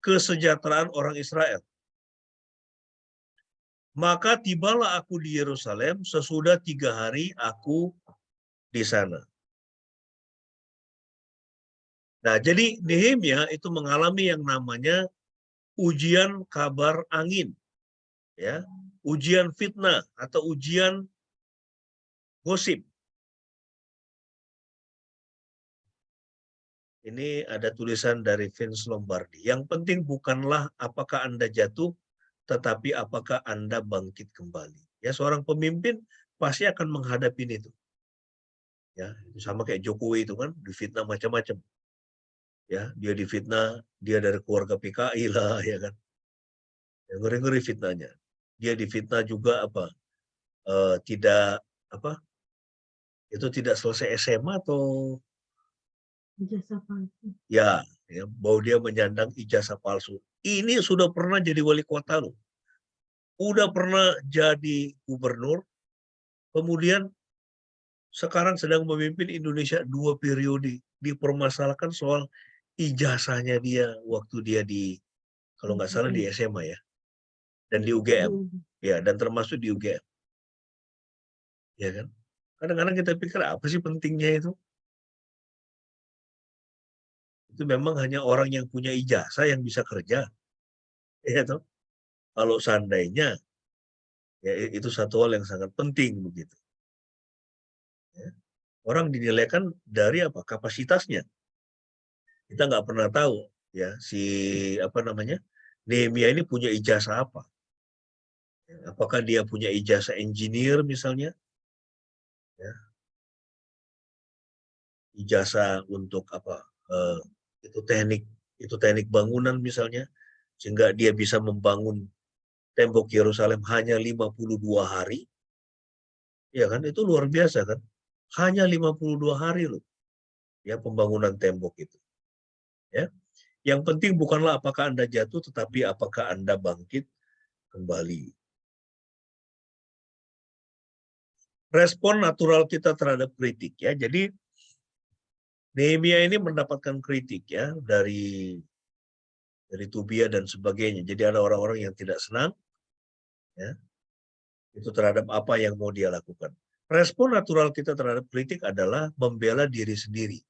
kesejahteraan orang Israel. Maka tibalah aku di Yerusalem sesudah 3 hari aku di sana. Nah, jadi Nehemia itu mengalami yang namanya ujian kabar angin, ya, ujian fitnah atau ujian gosip. Ini ada tulisan dari Vince Lombardi. Yang penting bukanlah apakah Anda jatuh, tetapi apakah Anda bangkit kembali. Ya, seorang pemimpin pasti akan menghadapi itu. Ya, sama kayak Jokowi itu kan, difitnah macam-macam. Ya, dia difitnah, dia dari keluarga PKI lah, ya kan. Yang ngeri-ngeri fitnahnya. Dia difitnah juga tidak itu tidak selesai SMA atau Ijazah palsu. ya, bahwa dia menyandang ijazah palsu. Ini sudah pernah jadi wali kota loh. Udah pernah jadi gubernur, kemudian sekarang sedang memimpin Indonesia 2 periode. Dipermasalahkan soal ijazahnya dia waktu dia kalau nggak salah di SMA ya, dan di UGM. Ya, dan termasuk di UGM. ya kan? Kadang-kadang kita pikir apa sih pentingnya itu? Itu memang hanya orang yang punya ijazah yang bisa kerja, ya toh. Kalau seandainya, ya itu satu hal yang sangat penting begitu. Ya. Orang dinilaikan dari apa? Kapasitasnya. Kita nggak pernah tahu, ya si apa namanya Nehemia ini punya ijazah apa? Apakah dia punya ijazah engineer misalnya? Ya, ijazah untuk apa? eh, itu teknik bangunan misalnya, sehingga dia bisa membangun tembok Yerusalem hanya 52 hari, ya kan? Itu luar biasa kan? Hanya 52 hari loh, ya pembangunan tembok itu. Ya, yang penting bukanlah apakah Anda jatuh, tetapi apakah Anda bangkit kembali. Respon natural kita terhadap kritik ya. Jadi Nehemia ini mendapatkan kritik ya dari Tobia dan sebagainya. Jadi ada orang-orang yang tidak senang ya itu terhadap apa yang mau dia lakukan. Respon natural kita terhadap kritik adalah membela diri sendiri.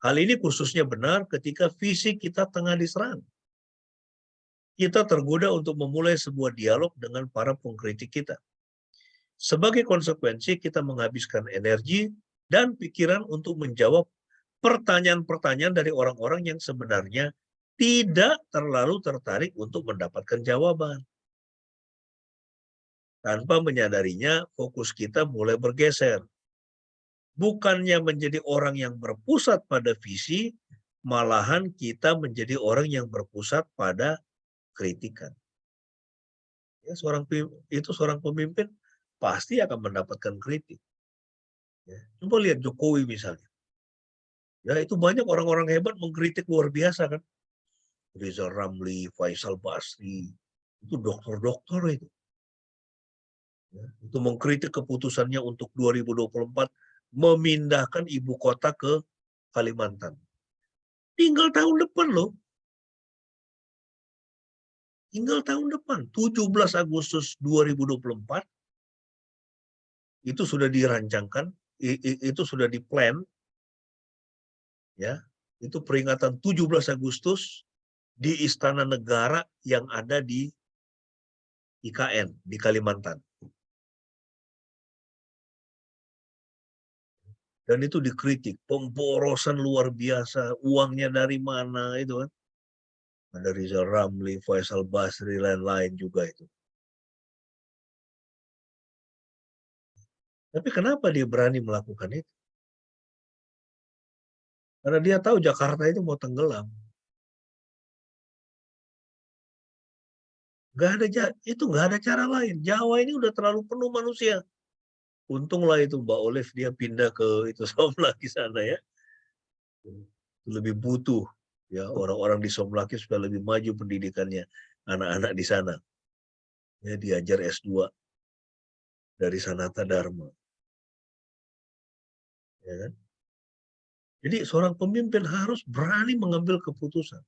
Hal ini khususnya benar ketika fisik kita tengah diserang. Kita tergoda untuk memulai sebuah dialog dengan para pengkritik kita. Sebagai konsekuensi, kita menghabiskan energi dan pikiran untuk menjawab pertanyaan-pertanyaan dari orang-orang yang sebenarnya tidak terlalu tertarik untuk mendapatkan jawaban. Tanpa menyadarinya, fokus kita mulai bergeser. Bukannya menjadi orang yang berpusat pada visi, malahan kita menjadi orang yang berpusat pada kritikan. Ya, seorang pemimpin pasti akan mendapatkan kritik. Ya, coba lihat Jokowi misalnya. Ya, itu banyak orang-orang hebat mengkritik luar biasa kan. Rizal Ramli, Faisal Basri, itu dokter-dokter itu. Ya, itu mengkritik keputusannya untuk 2024 memindahkan ibu kota ke Kalimantan. Tinggal tahun depan loh. Tinggal tahun depan, 17 Agustus 2024, itu sudah dirancangkan, itu sudah diplan, ya, itu peringatan 17 Agustus di Istana Negara yang ada di IKN, di Kalimantan. Dan itu dikritik, pemborosan luar biasa, uangnya dari mana, itu kan. Ada Rizal Ramli, Faisal Basri, lain-lain juga itu. Tapi kenapa dia berani melakukan itu? Karena dia tahu Jakarta itu mau tenggelam. Nggak ada cara lain. Jawa ini udah terlalu penuh manusia. Untunglah itu Mbak Olive dia pindah ke itu Somlaki sana ya. Lebih butuh ya orang-orang di Somlaki supaya lebih maju pendidikannya anak-anak di sana. Ya diajar S2 dari Sanata Dharma. Ya kan? Jadi seorang pemimpin harus berani mengambil keputusan.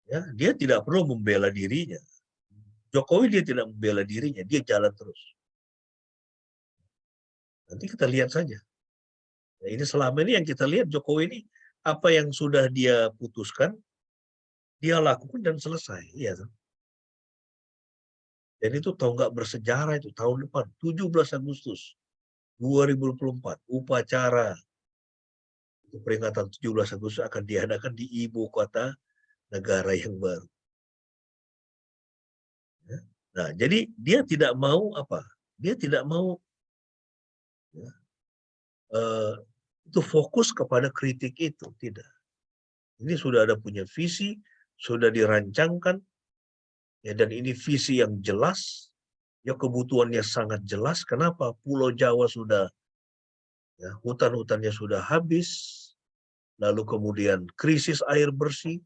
Ya, dia tidak perlu membela dirinya. Jokowi dia tidak membela dirinya, dia jalan terus. Nanti kita lihat saja. Nah, ini selama ini yang kita lihat Jokowi ini apa yang sudah dia putuskan, dia lakukan dan selesai. Ya, dan itu tahu nggak bersejarah itu tahun depan 17 Agustus 2024 upacara peringatan 17 Agustus akan diadakan di ibu kota negara yang baru. Ya. Nah, jadi dia tidak mau apa? Dia tidak mau ya, itu fokus kepada kritik itu, tidak. Ini sudah ada punya visi, sudah dirancangkan, ya, dan ini visi yang jelas, ya kebutuhannya sangat jelas. Kenapa? Pulau Jawa sudah, ya, hutan-hutannya sudah habis, lalu kemudian krisis air bersih,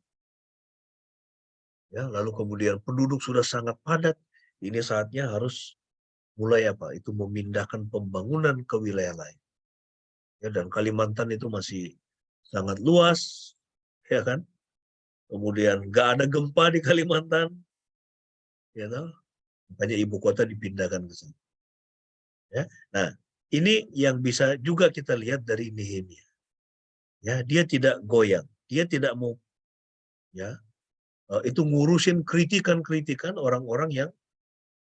ya, lalu kemudian penduduk sudah sangat padat. Ini saatnya harus mulai apa? Itu memindahkan pembangunan ke wilayah lain. Ya, dan Kalimantan itu masih sangat luas, ya kan? Kemudian nggak ada gempa di Kalimantan, ya kan? Makanya ibu kota dipindahkan ke sana. Ya. Nah, ini yang bisa juga kita lihat dari Nehemia. Ya, dia tidak goyang, dia tidak mau ya itu ngurusin kritikan-kritikan orang-orang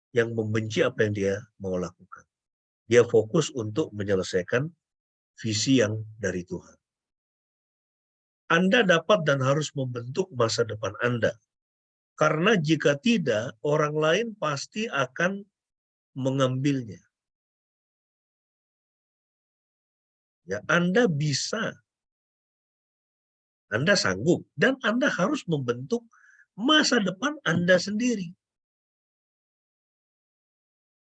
yang membenci apa yang dia mau lakukan. Dia fokus untuk menyelesaikan visi yang dari Tuhan. Anda dapat dan harus membentuk masa depan Anda. Karena jika tidak, orang lain pasti akan mengambilnya. Ya, Anda bisa, Anda sanggup, dan Anda harus membentuk masa depan Anda sendiri.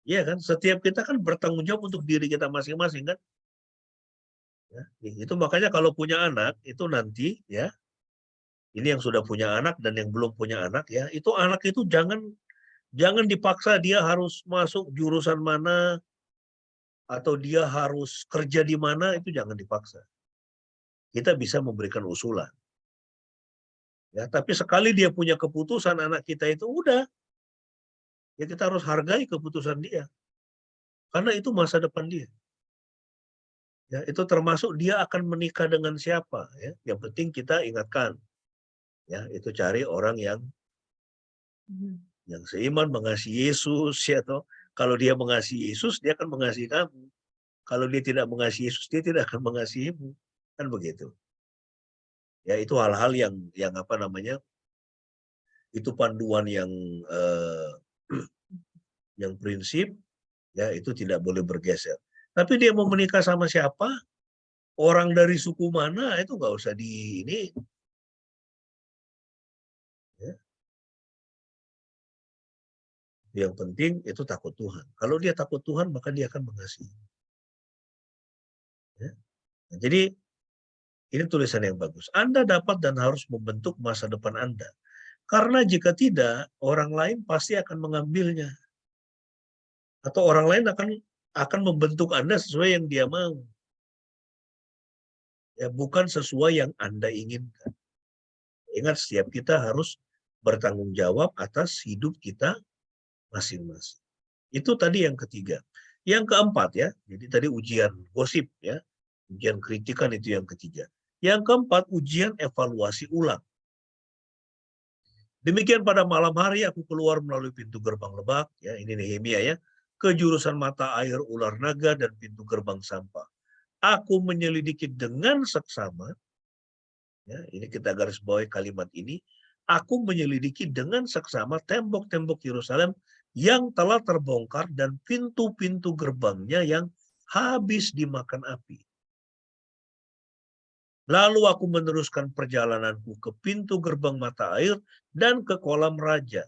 Iya kan? Setiap kita kan bertanggung jawab untuk diri kita masing-masing kan? Ya, itu makanya kalau punya anak itu nanti ya, ini yang sudah punya anak dan yang belum punya anak ya, itu anak itu jangan dipaksa dia harus masuk jurusan mana atau dia harus kerja di mana, itu jangan dipaksa. Kita bisa memberikan usulan. Ya, tapi sekali dia punya keputusan anak kita itu udah, ya kita harus hargai keputusan dia. Karena itu masa depan dia. Ya, itu termasuk dia akan menikah dengan siapa ya. Yang penting kita ingatkan ya, itu cari orang yang seiman, mengasihi Yesus ya toh. Kalau dia mengasihi Yesus, dia akan mengasihi kamu. Kalau dia tidak mengasihi Yesus, dia tidak akan mengasihimu. Kan begitu. Ya, itu hal-hal yang apa namanya? Itu panduan yang prinsip ya, itu tidak boleh bergeser. Tapi dia mau menikah sama siapa? Orang dari suku mana itu nggak usah di ini. Ya. Yang penting itu takut Tuhan. Kalau dia takut Tuhan, maka dia akan mengasihi. Ya. Nah, jadi ini tulisan yang bagus. Anda dapat dan harus membentuk masa depan Anda. Karena jika tidak, orang lain pasti akan mengambilnya. Atau orang lain akan membentuk Anda sesuai yang dia mau. Ya, bukan sesuai yang Anda inginkan. Ingat, setiap kita harus bertanggung jawab atas hidup kita masing-masing. Itu tadi yang ketiga. Yang keempat ya, jadi tadi ujian gosip ya, ujian kritikan itu yang ketiga. Yang keempat, ujian evaluasi ulang. Demikian pada malam hari aku keluar melalui pintu gerbang lebak, ya ini Nehemia ya, ke jurusan mata air ular naga dan pintu gerbang sampah. Aku menyelidiki dengan seksama, ya ini kita garis bawahi kalimat ini, aku menyelidiki dengan seksama tembok-tembok Yerusalem yang telah terbongkar dan pintu-pintu gerbangnya yang habis dimakan api. Lalu aku meneruskan perjalananku ke pintu gerbang mata air dan ke kolam raja,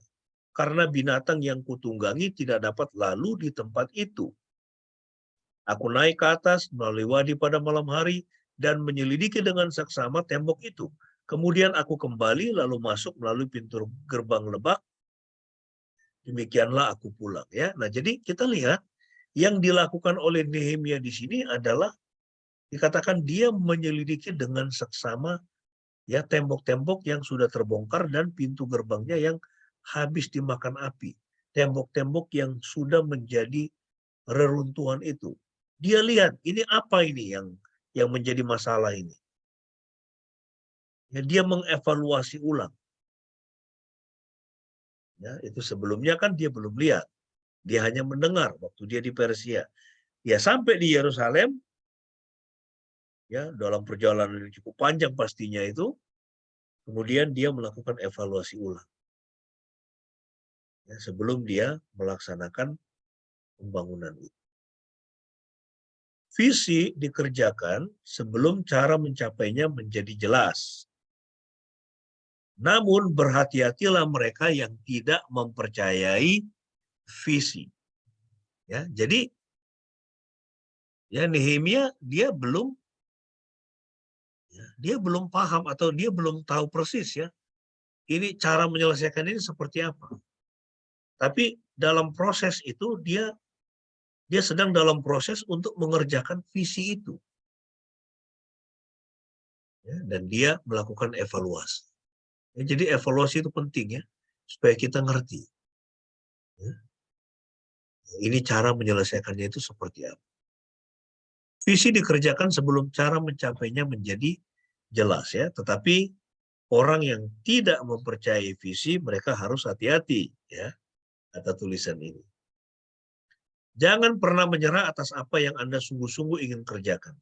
karena binatang yang kutunggangi tidak dapat lalu di tempat itu. Aku naik ke atas melalui wadi pada malam hari dan menyelidiki dengan seksama tembok itu. Kemudian aku kembali lalu masuk melalui pintu gerbang lebak. Demikianlah aku pulang ya. Nah, jadi kita lihat yang dilakukan oleh Nehemia di sini adalah dikatakan dia menyelidiki dengan seksama ya tembok-tembok yang sudah terbongkar dan pintu gerbangnya yang habis dimakan api. Tembok-tembok yang sudah menjadi reruntuhan itu. Dia lihat ini apa ini yang menjadi masalah ini. Ya, dia mengevaluasi ulang. Ya, itu sebelumnya kan dia belum lihat. Dia hanya mendengar waktu dia di Persia. Ya sampai di Yerusalem, ya dalam perjalanan yang cukup panjang pastinya itu, kemudian dia melakukan evaluasi ulang. Ya, sebelum dia melaksanakan pembangunan itu. Visi dikerjakan sebelum cara mencapainya menjadi jelas. Namun berhati-hatilah mereka yang tidak mempercayai visi. Ya, jadi ya Nehemia dia belum paham atau dia belum tahu persis ya. Ini cara menyelesaikan ini seperti apa. Tapi dalam proses itu dia sedang dalam proses untuk mengerjakan visi itu. Ya, dan dia melakukan evaluasi. Ya, jadi evaluasi itu penting ya, supaya kita ngerti. Ya. Ini cara menyelesaikannya itu seperti apa. Visi dikerjakan sebelum cara mencapainya menjadi jelas ya. Tetapi orang yang tidak mempercayai visi, mereka harus hati-hati ya, kata tulisan ini. Jangan pernah menyerah atas apa yang Anda sungguh-sungguh ingin kerjakan.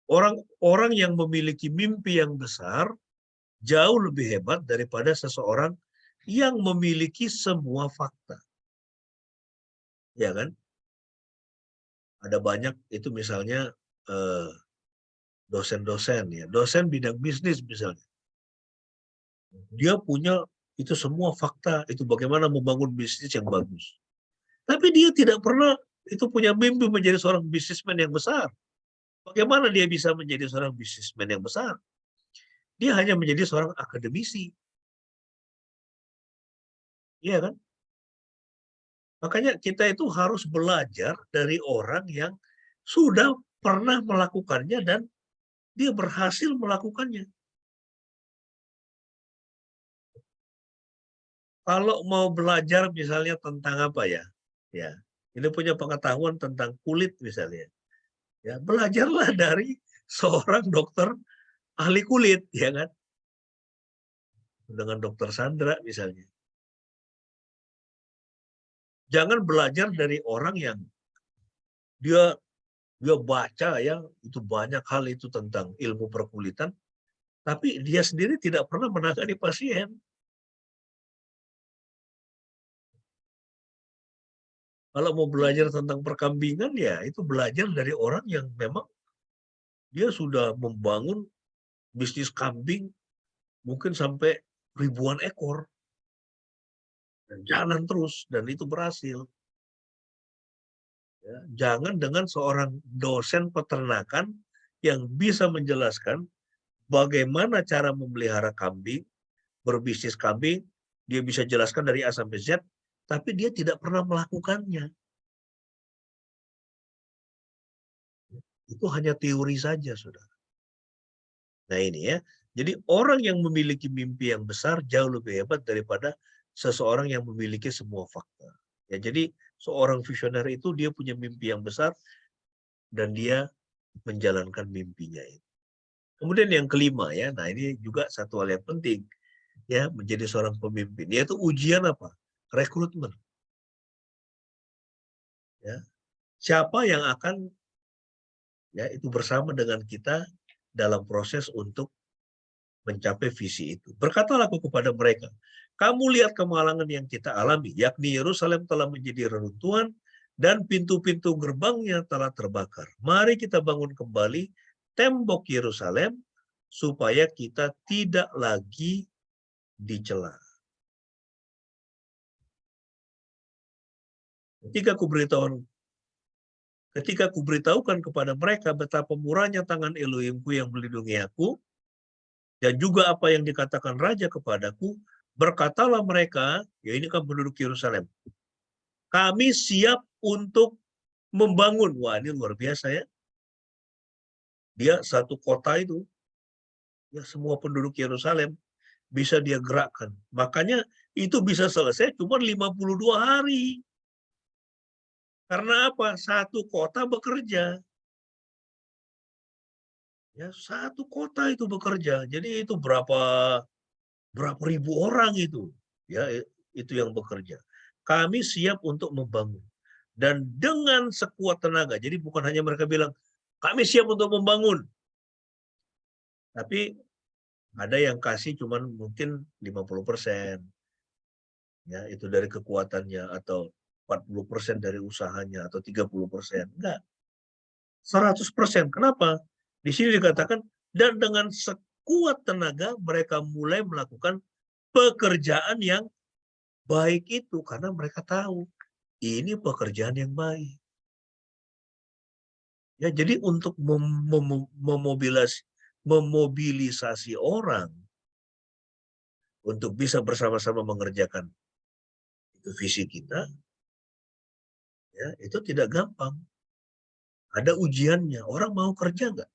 Orang-orang yang memiliki mimpi yang besar jauh lebih hebat daripada seseorang yang memiliki semua fakta. Ya kan? Ada banyak itu misalnya dosen-dosen ya, dosen bidang bisnis misalnya. Dia punya itu semua fakta, itu bagaimana membangun bisnis yang bagus. Tapi dia tidak pernah itu punya mimpi menjadi seorang bisnismen yang besar. Bagaimana dia bisa menjadi seorang bisnismen yang besar? Dia hanya menjadi seorang akademisi. Iya kan? Makanya kita itu harus belajar dari orang yang sudah pernah melakukannya dan dia berhasil melakukannya. Kalau mau belajar misalnya tentang apa ya? Ya, ini punya pengetahuan tentang kulit misalnya. Ya, belajarlah dari seorang dokter ahli kulit, ya kan? Dengan dokter Sandra misalnya. Jangan belajar dari orang yang dia dia baca ya, itu banyak hal itu tentang ilmu perkulitan, tapi dia sendiri tidak pernah menangani pasien. Kalau mau belajar tentang perkambingan ya itu belajar dari orang yang memang dia sudah membangun bisnis kambing mungkin sampai ribuan ekor dan jalan terus dan itu berhasil. Ya, jangan dengan seorang dosen peternakan yang bisa menjelaskan bagaimana cara memelihara kambing, berbisnis kambing, dia bisa jelaskan dari A sampai Z, tapi dia tidak pernah melakukannya. Itu hanya teori saja, saudara. Nah ini ya, jadi orang yang memiliki mimpi yang besar jauh lebih hebat daripada seseorang yang memiliki semua fakta. Ya, jadi seorang visioner itu dia punya mimpi yang besar dan dia menjalankan mimpinya itu. Kemudian yang kelima ya, nah ini juga satu hal yang penting ya menjadi seorang pemimpin, yaitu ujian apa? Rekrutmen. Ya, siapa yang akan ya itu bersama dengan kita dalam proses untuk mencapai visi itu. Berkatalah aku kepada mereka, kamu lihat kemalangan yang kita alami, yakni Yerusalem telah menjadi reruntuhan dan pintu-pintu gerbangnya telah terbakar. Mari kita bangun kembali tembok Yerusalem supaya kita tidak lagi dicela. Ketika kuberitahukan kepada mereka betapa murahnya tangan Elohimku yang melindungi aku, dan juga apa yang dikatakan Raja kepadaku, berkatalah mereka, ya ini kan penduduk Yerusalem, kami siap untuk membangun. Wah ini luar biasa ya. Dia satu kota itu, ya semua penduduk Yerusalem bisa dia gerakkan. Makanya itu bisa selesai cuma 52 hari. Karena apa? Satu kota bekerja. Ya, satu kota itu bekerja. Jadi itu berapa ribu orang itu. Ya, itu yang bekerja. Kami siap untuk membangun. Dan dengan sekuat tenaga. Jadi bukan hanya mereka bilang, kami siap untuk membangun. Tapi ada yang kasih cuman mungkin 50%. Ya, itu dari kekuatannya atau 40% dari usahanya atau 30%. Enggak. 100%. Kenapa? Di sini dikatakan dan dengan sekuat tenaga mereka mulai melakukan pekerjaan yang baik itu karena mereka tahu ini pekerjaan yang baik. Ya, jadi untuk memobilisasi orang untuk bisa bersama-sama mengerjakan itu visi kita, ya itu tidak gampang. Ada ujiannya. Orang mau kerja nggak?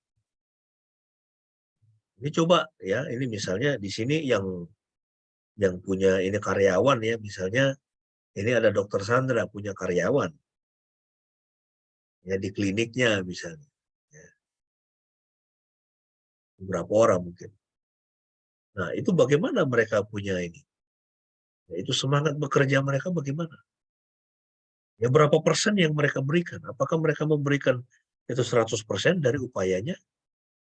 Ini coba ya, ini misalnya di sini yang punya ini karyawan ya, misalnya Ini ada dokter Sandra punya karyawan, ya di kliniknya misalnya, ya, beberapa orang mungkin. Nah itu bagaimana mereka punya ini? Ya, itu semangat bekerja mereka bagaimana? Ya berapa persen yang mereka berikan? Apakah mereka memberikan itu 100% dari upayanya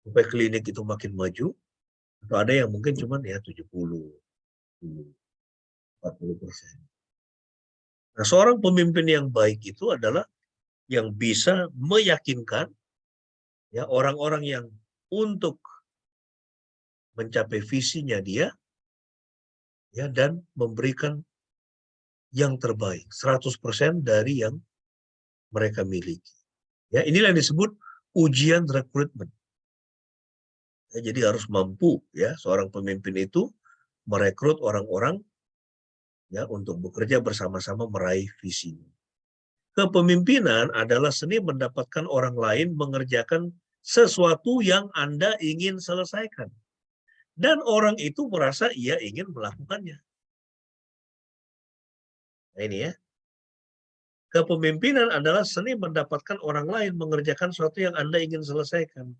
supaya klinik itu makin maju? Atau ada yang mungkin cuman ya 70, 40%. Nah, seorang pemimpin yang baik itu adalah yang bisa meyakinkan ya orang-orang yang untuk mencapai visinya dia ya dan memberikan yang terbaik 100% dari yang mereka miliki. Ya, inilah yang disebut ujian rekrutmen. Ya, jadi harus mampu ya seorang pemimpin itu merekrut orang-orang ya untuk bekerja bersama-sama meraih visinya. Kepemimpinan adalah seni mendapatkan orang lain mengerjakan sesuatu yang Anda ingin selesaikan. Dan orang itu merasa ia ingin melakukannya. Nah ini ya. Kepemimpinan adalah seni mendapatkan orang lain mengerjakan sesuatu yang Anda ingin selesaikan.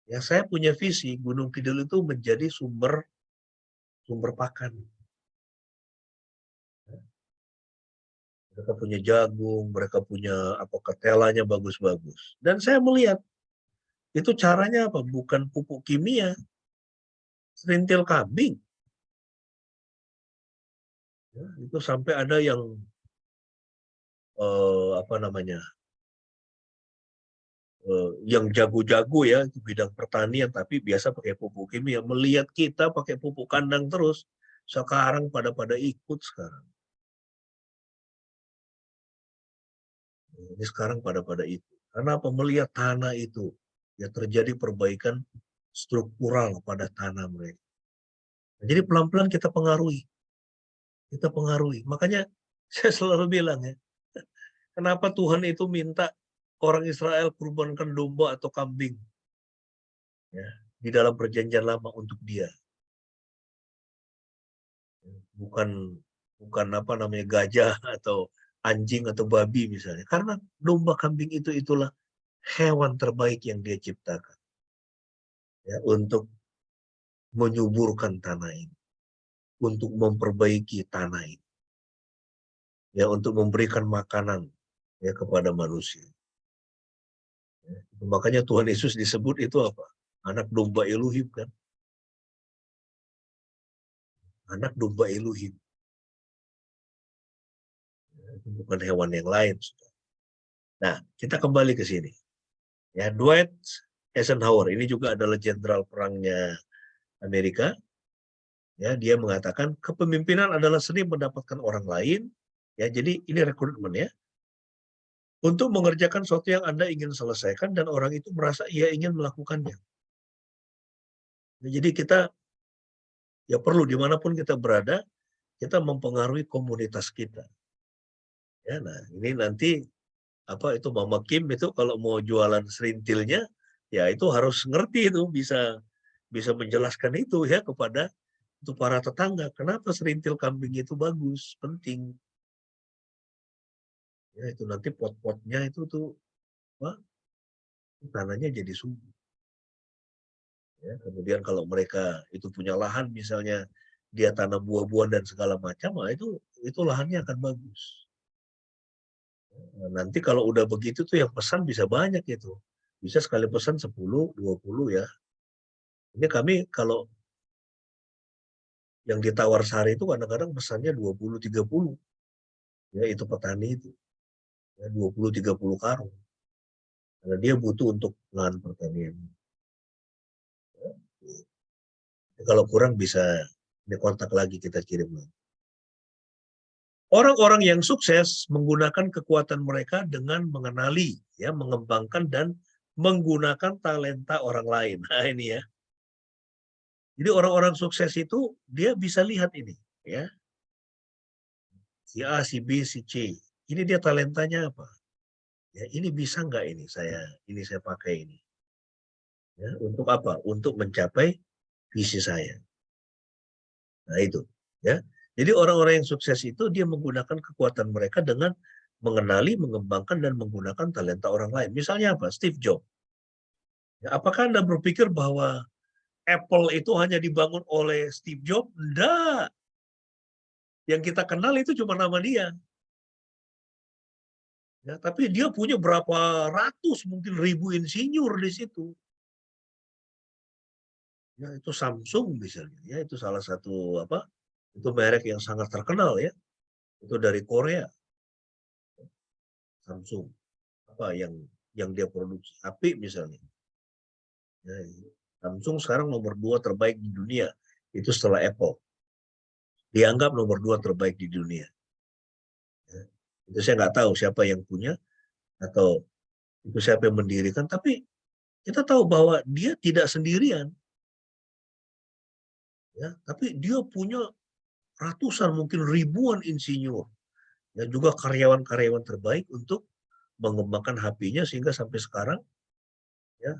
Ya, saya punya visi Gunung Kidul itu menjadi sumber pakan. Mereka punya jagung, mereka punya apa ketelanya bagus-bagus. Dan saya melihat itu caranya apa? Bukan pupuk kimia, serintil kambing. Ya, itu sampai ada yang apa namanya? Yang jago-jago ya di bidang pertanian tapi biasa pakai pupuk kimia. Melihat kita pakai pupuk kandang terus, sekarang pada ikut sekarang. Ini sekarang pada ikut. Karena apa? Melihat tanah itu ya terjadi perbaikan struktural pada tanah mereka. Nah, jadi pelan-pelan kita pengaruhi. Kita pengaruhi. Makanya saya selalu bilang ya, kenapa Tuhan itu minta orang Israel kurbankan domba atau kambing ya, di dalam perjanjian lama untuk dia. Bukan apa namanya gajah atau anjing atau babi misalnya. Karena domba kambing itulah hewan terbaik yang dia ciptakan ya untuk menyuburkan tanah ini, untuk memperbaiki tanah ini, ya untuk memberikan makanan ya kepada manusia. Ya. Makanya Tuhan Yesus disebut itu apa? Anak domba Elohim kan? Anak domba Elohim. Ya, itu bukan hewan yang lain. Nah, kita kembali ke sini. Ya, Dwight Eisenhower ini juga adalah jenderal perangnya Amerika. Ya, dia mengatakan kepemimpinan adalah seni mendapatkan orang lain. Ya, jadi ini rekrutmen ya. Untuk mengerjakan sesuatu yang Anda ingin selesaikan dan orang itu merasa ia ingin melakukannya. Nah, jadi kita ya perlu dimanapun kita berada, kita mempengaruhi komunitas kita. Ya, nah ini nanti apa itu Mama Kim itu kalau mau jualan serintilnya, ya itu harus ngerti itu bisa menjelaskan itu ya kepada untuk para tetangga. Kenapa serintil kambing itu bagus, penting. Ya itu nanti pot-potnya itu tuh wah, tanahnya jadi subur. Ya, kemudian kalau mereka itu punya lahan misalnya dia tanam buah-buahan dan segala macam, nah itu lahannya akan bagus. Nah, nanti kalau udah begitu tuh yang pesan bisa banyak itu. Bisa sekali pesan 10, 20 ya. Ini kami kalau yang di Tawar Sari itu kadang-kadang pesannya 20, 30. Ya itu petani itu. Ya, 20, 30 karung. Karena dia butuh untuk lahan pertanian. Ya, kalau kurang bisa dikontak lagi kita kirim lagi. Orang-orang yang sukses menggunakan kekuatan mereka dengan mengenali, ya, mengembangkan dan menggunakan talenta orang lain. Nah ini ya. Jadi orang-orang sukses itu dia bisa lihat ini, ya. Si A, si B, si C. Ini dia talentanya apa? Ya, ini bisa nggak ini saya pakai ini. Ya, untuk apa? Untuk mencapai visi saya. Nah itu, ya. Jadi orang-orang yang sukses itu dia menggunakan kekuatan mereka dengan mengenali, mengembangkan, dan menggunakan talenta orang lain. Misalnya apa? Steve Jobs. Ya, apakah Anda berpikir bahwa Apple itu hanya dibangun oleh Steve Jobs? Enggak. Yang kita kenal itu cuma nama dia. Ya, tapi dia punya berapa ratus, mungkin ribu insinyur di situ. Ya, itu Samsung misalnya. Ya, itu salah satu itu merek yang sangat terkenal ya. Itu dari Korea. Samsung. Yang dia produksi HP misalnya. Ya, Samsung sekarang nomor 2 terbaik di dunia. Itu setelah Apple. Dianggap nomor 2 terbaik di dunia. Ya, itu saya nggak tahu siapa yang punya atau itu siapa yang mendirikan, tapi kita tahu bahwa dia tidak sendirian. Ya, tapi dia punya ratusan, mungkin ribuan insinyur. Ya, juga karyawan-karyawan terbaik untuk mengembangkan HP-nya sehingga sampai sekarang ya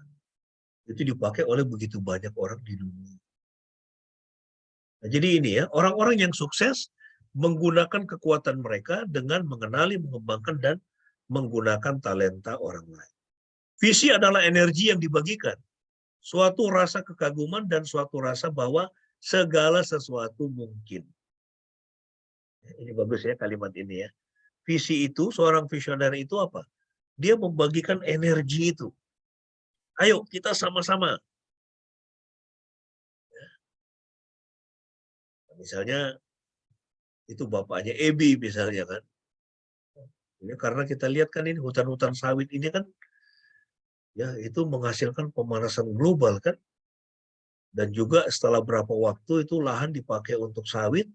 itu dipakai oleh begitu banyak orang di dunia. Nah, jadi ini ya, orang-orang yang sukses menggunakan kekuatan mereka dengan mengenali, mengembangkan, dan menggunakan talenta orang lain. Visi adalah energi yang dibagikan. Suatu rasa kekaguman dan suatu rasa bahwa segala sesuatu mungkin. Ini bagus ya kalimat ini ya. Visi itu, seorang visioner itu apa? Dia membagikan energi itu. Ayo kita sama-sama. Misalnya itu bapaknya Ebi misalnya kan. Ini karena kita lihat kan ini hutan-hutan sawit ini kan ya itu menghasilkan pemanasan global kan. Dan juga setelah berapa waktu itu lahan dipakai untuk sawit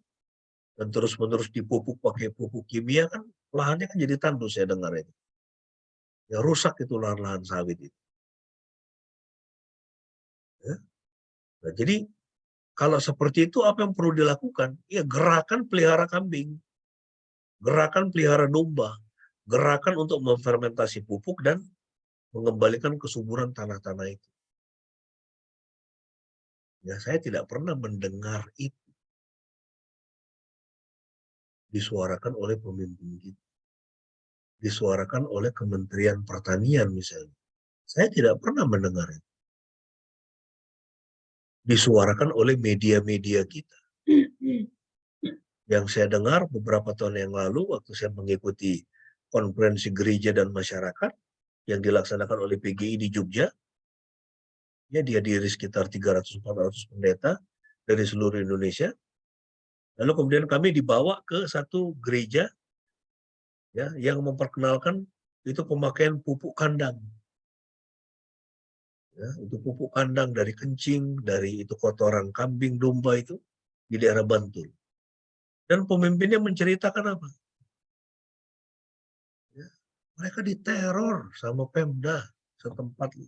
dan terus-menerus dipupuk pakai pupuk kimia kan lahannya kan jadi tandus saya dengar itu. Ya rusak itu lahan-lahan sawit itu. Ya. Nah, jadi kalau seperti itu apa yang perlu dilakukan? Ya gerakan pelihara kambing, gerakan pelihara domba, gerakan untuk memfermentasi pupuk dan mengembalikan kesuburan tanah-tanah itu. Ya saya tidak pernah mendengar itu disuarakan oleh pemimpin kita, disuarakan oleh Kementerian Pertanian misalnya. Saya tidak pernah mendengar itu. Disuarakan oleh media-media kita. Yang saya dengar beberapa tahun yang lalu waktu saya mengikuti konferensi gereja dan masyarakat yang dilaksanakan oleh PGI di Jogja, ya dia dihadiri sekitar 300-400 pendeta dari seluruh Indonesia. Lalu kemudian kami dibawa ke satu gereja ya yang memperkenalkan itu pemakaian pupuk kandang. Ya, itu pupuk kandang dari kencing, dari itu kotoran kambing, domba itu di daerah Bantul. Dan pemimpinnya menceritakan apa? Ya, mereka diteror sama Pemda setempat.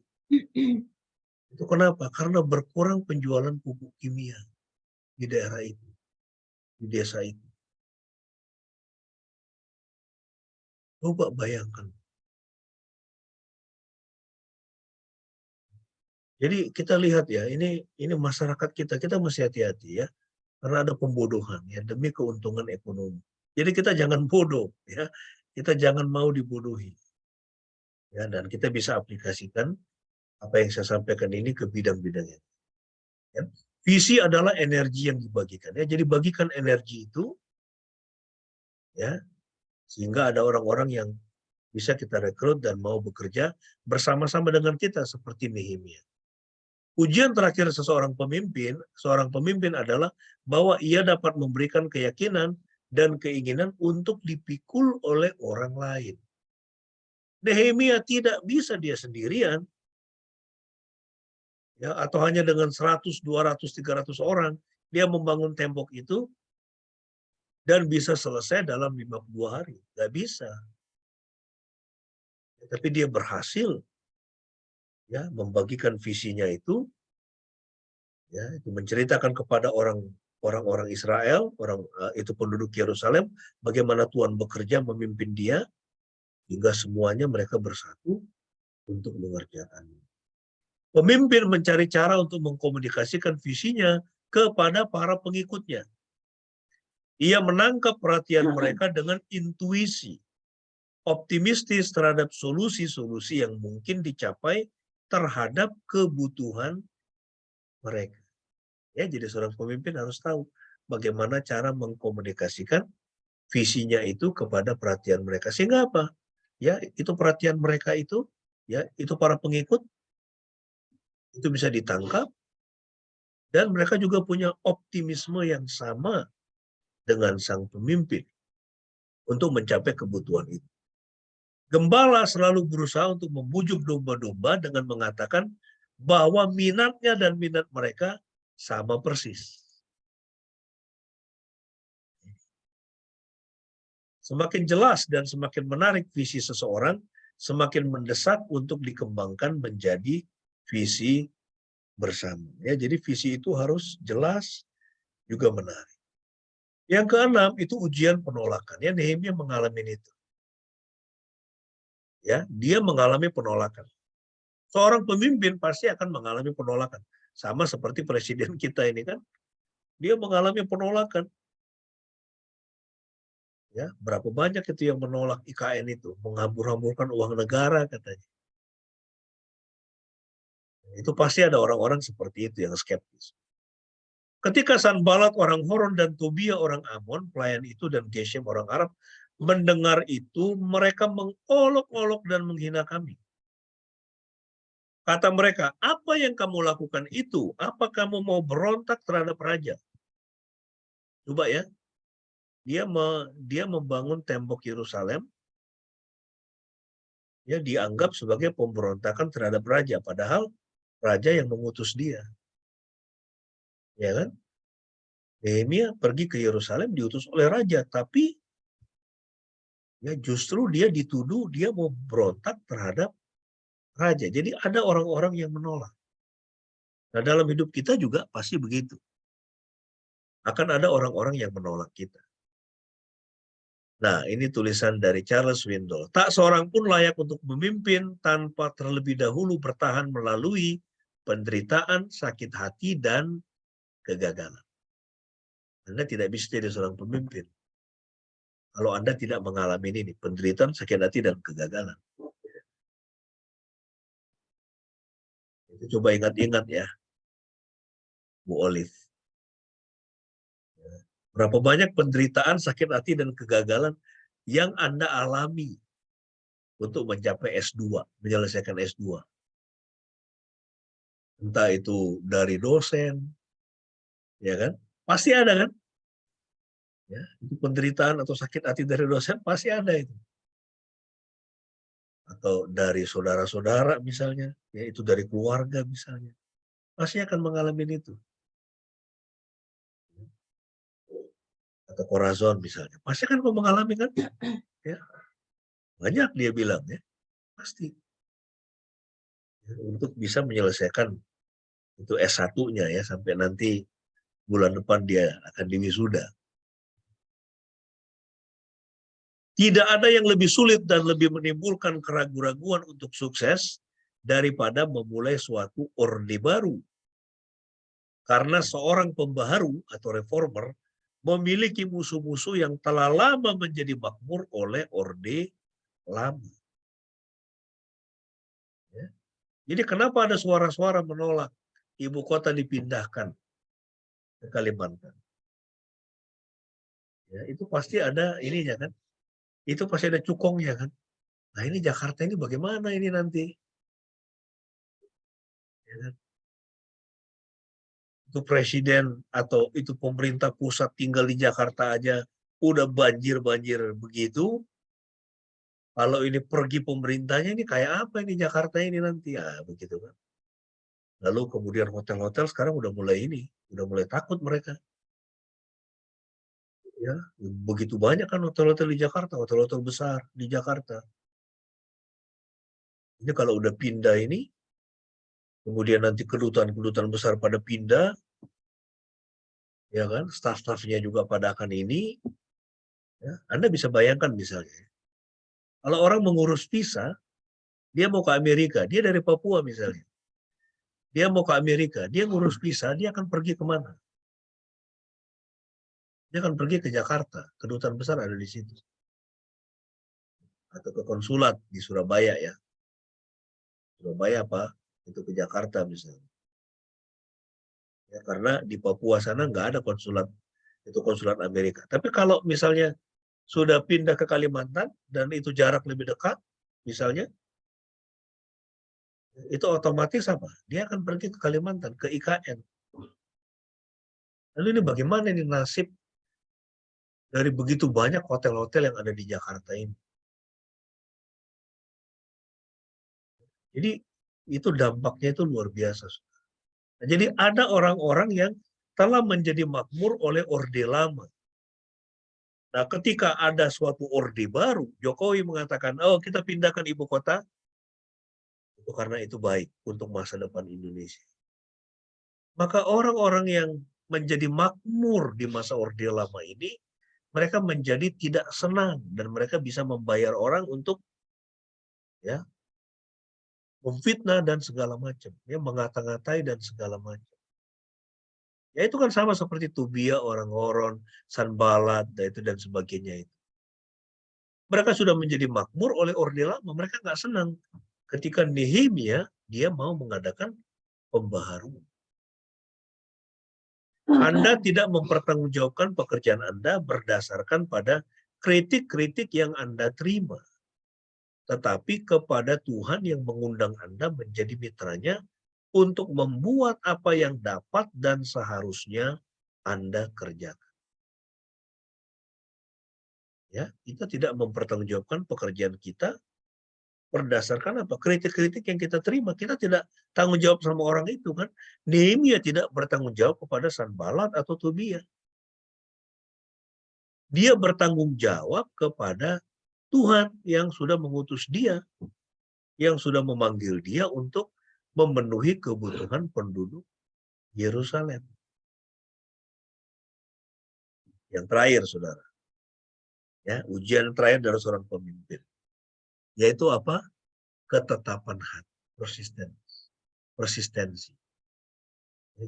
Itu kenapa? Karena berkurang penjualan pupuk kimia di daerah itu, di desa itu. Coba bayangkan. Jadi kita lihat ya, ini masyarakat kita mesti hati-hati ya, karena ada pembodohan ya demi keuntungan ekonomi. Jadi kita jangan bodoh ya, kita jangan mau dibodohi. Ya, dan kita bisa aplikasikan apa yang saya sampaikan ini ke bidang-bidangnya. Ya. Visi adalah energi yang dibagikan ya. Jadi bagikan energi itu ya sehingga ada orang-orang yang bisa kita rekrut dan mau bekerja bersama-sama dengan kita seperti Nehemia. Ujian terakhir seorang pemimpin adalah bahwa ia dapat memberikan keyakinan dan keinginan untuk dipikul oleh orang lain. Nehemia tidak bisa dia sendirian, ya, atau hanya dengan 100, 200, 300 orang, dia membangun tembok itu dan bisa selesai dalam 52 hari. Nggak bisa. Tapi dia berhasil ya membagikan visinya itu, ya, itu menceritakan kepada orang-orang Israel, itu penduduk Yerusalem, bagaimana Tuhan bekerja memimpin dia, hingga semuanya mereka bersatu untuk mengerjakannya. Pemimpin mencari cara untuk mengkomunikasikan visinya kepada para pengikutnya. Ia menangkap perhatian mereka dengan intuisi, optimistis terhadap solusi-solusi yang mungkin dicapai terhadap kebutuhan mereka. Ya, jadi seorang pemimpin harus tahu bagaimana cara mengkomunikasikan visinya itu kepada perhatian mereka. Sehingga apa? Ya, itu perhatian mereka itu, ya, itu para pengikut itu bisa ditangkap dan mereka juga punya optimisme yang sama dengan sang pemimpin untuk mencapai kebutuhan itu. Gembala selalu berusaha untuk membujuk domba-domba dengan mengatakan bahwa minatnya dan minat mereka sama persis. Semakin jelas dan semakin menarik visi seseorang, semakin mendesak untuk dikembangkan menjadi visi bersama. Ya, jadi visi itu harus jelas juga menarik. Yang keenam itu ujian penolakan. Ya, Nehemia mengalami itu. Ya, dia mengalami penolakan. Seorang pemimpin pasti akan mengalami penolakan. Sama seperti presiden kita ini kan, dia mengalami penolakan. Ya, berapa banyak itu yang menolak IKN itu, menghambur-hamburkan uang negara katanya. Itu pasti ada orang-orang seperti itu yang skeptis. Ketika Sanbalat orang Horon dan Tobia orang Amon, pelayan itu, dan Geshem orang Arab, mendengar itu, mereka mengolok-olok dan menghina kami. Kata mereka, apa yang kamu lakukan itu? Apa kamu mau berontak terhadap raja? Coba ya, dia membangun tembok Yerusalem, ya dianggap sebagai pemberontakan terhadap raja, padahal raja yang mengutus dia. Ya kan? Nehemia pergi ke Yerusalem diutus oleh raja, tapi ya justru dia dituduh dia mau berontak terhadap raja. Jadi ada orang-orang yang menolak. Nah, dalam hidup kita juga pasti begitu. Akan ada orang-orang yang menolak kita. Nah, ini tulisan dari Charles Swindoll. Tak seorang pun layak untuk memimpin tanpa terlebih dahulu bertahan melalui penderitaan, sakit hati, dan kegagalan. Anda tidak bisa jadi seorang pemimpin kalau Anda tidak mengalami ini, penderitaan, sakit hati, dan kegagalan. Itu coba ingat-ingat ya, Bu Olive. Berapa banyak penderitaan, sakit hati, dan kegagalan yang Anda alami untuk mencapai S2, menyelesaikan S2. Entah itu dari dosen, ya kan? Pasti ada kan? Ya, itu penderitaan atau sakit hati dari dosen pasti ada itu. Atau dari saudara-saudara misalnya, ya itu dari keluarga misalnya. Pasti akan mengalami itu. Atau Corazon misalnya. Pasti kan mengalami kan? Ya. Banyak dia bilang ya. Pasti. Ya, untuk bisa menyelesaikan itu S1-nya ya sampai nanti bulan depan dia akan diwisuda. Tidak ada yang lebih sulit dan lebih menimbulkan keraguan-raguan untuk sukses daripada memulai suatu orde baru. Karena seorang pembaharu atau reformer memiliki musuh-musuh yang telah lama menjadi makmur oleh orde lama. Ya. Jadi kenapa ada suara-suara menolak ibu kota dipindahkan ke Kalimantan? Ya, itu pasti ada ininya kan? Itu pasti ada cukongnya kan? Nah ini Jakarta ini bagaimana ini nanti? Ya kan? Itu presiden atau itu pemerintah pusat tinggal di Jakarta aja udah banjir-banjir begitu. Kalau ini pergi pemerintahnya ini kayak apa ini Jakarta ini nanti? Ya begitu kan. Lalu kemudian hotel-hotel sekarang udah mulai takut mereka. Ya, begitu banyak kan hotel-hotel di Jakarta, hotel-hotel besar di Jakarta. Ini kalau udah pindah ini, kemudian nanti kedutaan-kedutaan besar pada pindah, ya kan, staf-stafnya juga pada akan ini, ya, Anda bisa bayangkan misalnya, kalau orang mengurus visa, dia mau ke Amerika, dia dari Papua misalnya, dia mau ke Amerika, dia ngurus visa, dia akan pergi kemana? Dia akan pergi ke Jakarta, kedutaan besar ada di situ. Atau ke konsulat di Surabaya ya. Surabaya apa? Itu ke Jakarta misalnya. Ya, karena di Papua sana nggak ada konsulat, itu konsulat Amerika. Tapi kalau misalnya sudah pindah ke Kalimantan dan itu jarak lebih dekat, misalnya, itu otomatis apa? Dia akan pergi ke Kalimantan, ke IKN. Lalu ini bagaimana ini nasib dari begitu banyak hotel-hotel yang ada di Jakarta ini? Jadi itu dampaknya itu luar biasa. Nah, jadi ada orang-orang yang telah menjadi makmur oleh orde lama. Nah, ketika ada suatu orde baru, Jokowi mengatakan, oh kita pindahkan ibu kota, itu karena itu baik untuk masa depan Indonesia. Maka orang-orang yang menjadi makmur di masa orde lama ini, mereka menjadi tidak senang dan mereka bisa membayar orang untuk ya memfitnah dan segala macam, ya mengata-ngatai dan segala macam. Ya itu kan sama seperti Tobia, orang Horon, Sanballat, dan sebagainya itu. Mereka sudah menjadi makmur oleh orde lama, mereka nggak senang ketika Nehemia dia mau mengadakan pembaharuan. Anda tidak mempertanggungjawabkan pekerjaan Anda berdasarkan pada kritik-kritik yang Anda terima, tetapi kepada Tuhan yang mengundang Anda menjadi mitranya untuk membuat apa yang dapat dan seharusnya Anda kerjakan. Ya, kita tidak mempertanggungjawabkan pekerjaan kita berdasarkan apa? Kritik-kritik yang kita terima. Kita tidak tanggung jawab sama orang itu kan. Nehemia tidak bertanggung jawab kepada Sanballat atau Tobia. Dia bertanggung jawab kepada Tuhan yang sudah mengutus dia, yang sudah memanggil dia untuk memenuhi kebutuhan penduduk Yerusalem. Yang terakhir, saudara, ya ujian terakhir dari seorang pemimpin, yaitu apa? Ketetapan hati, persistensi.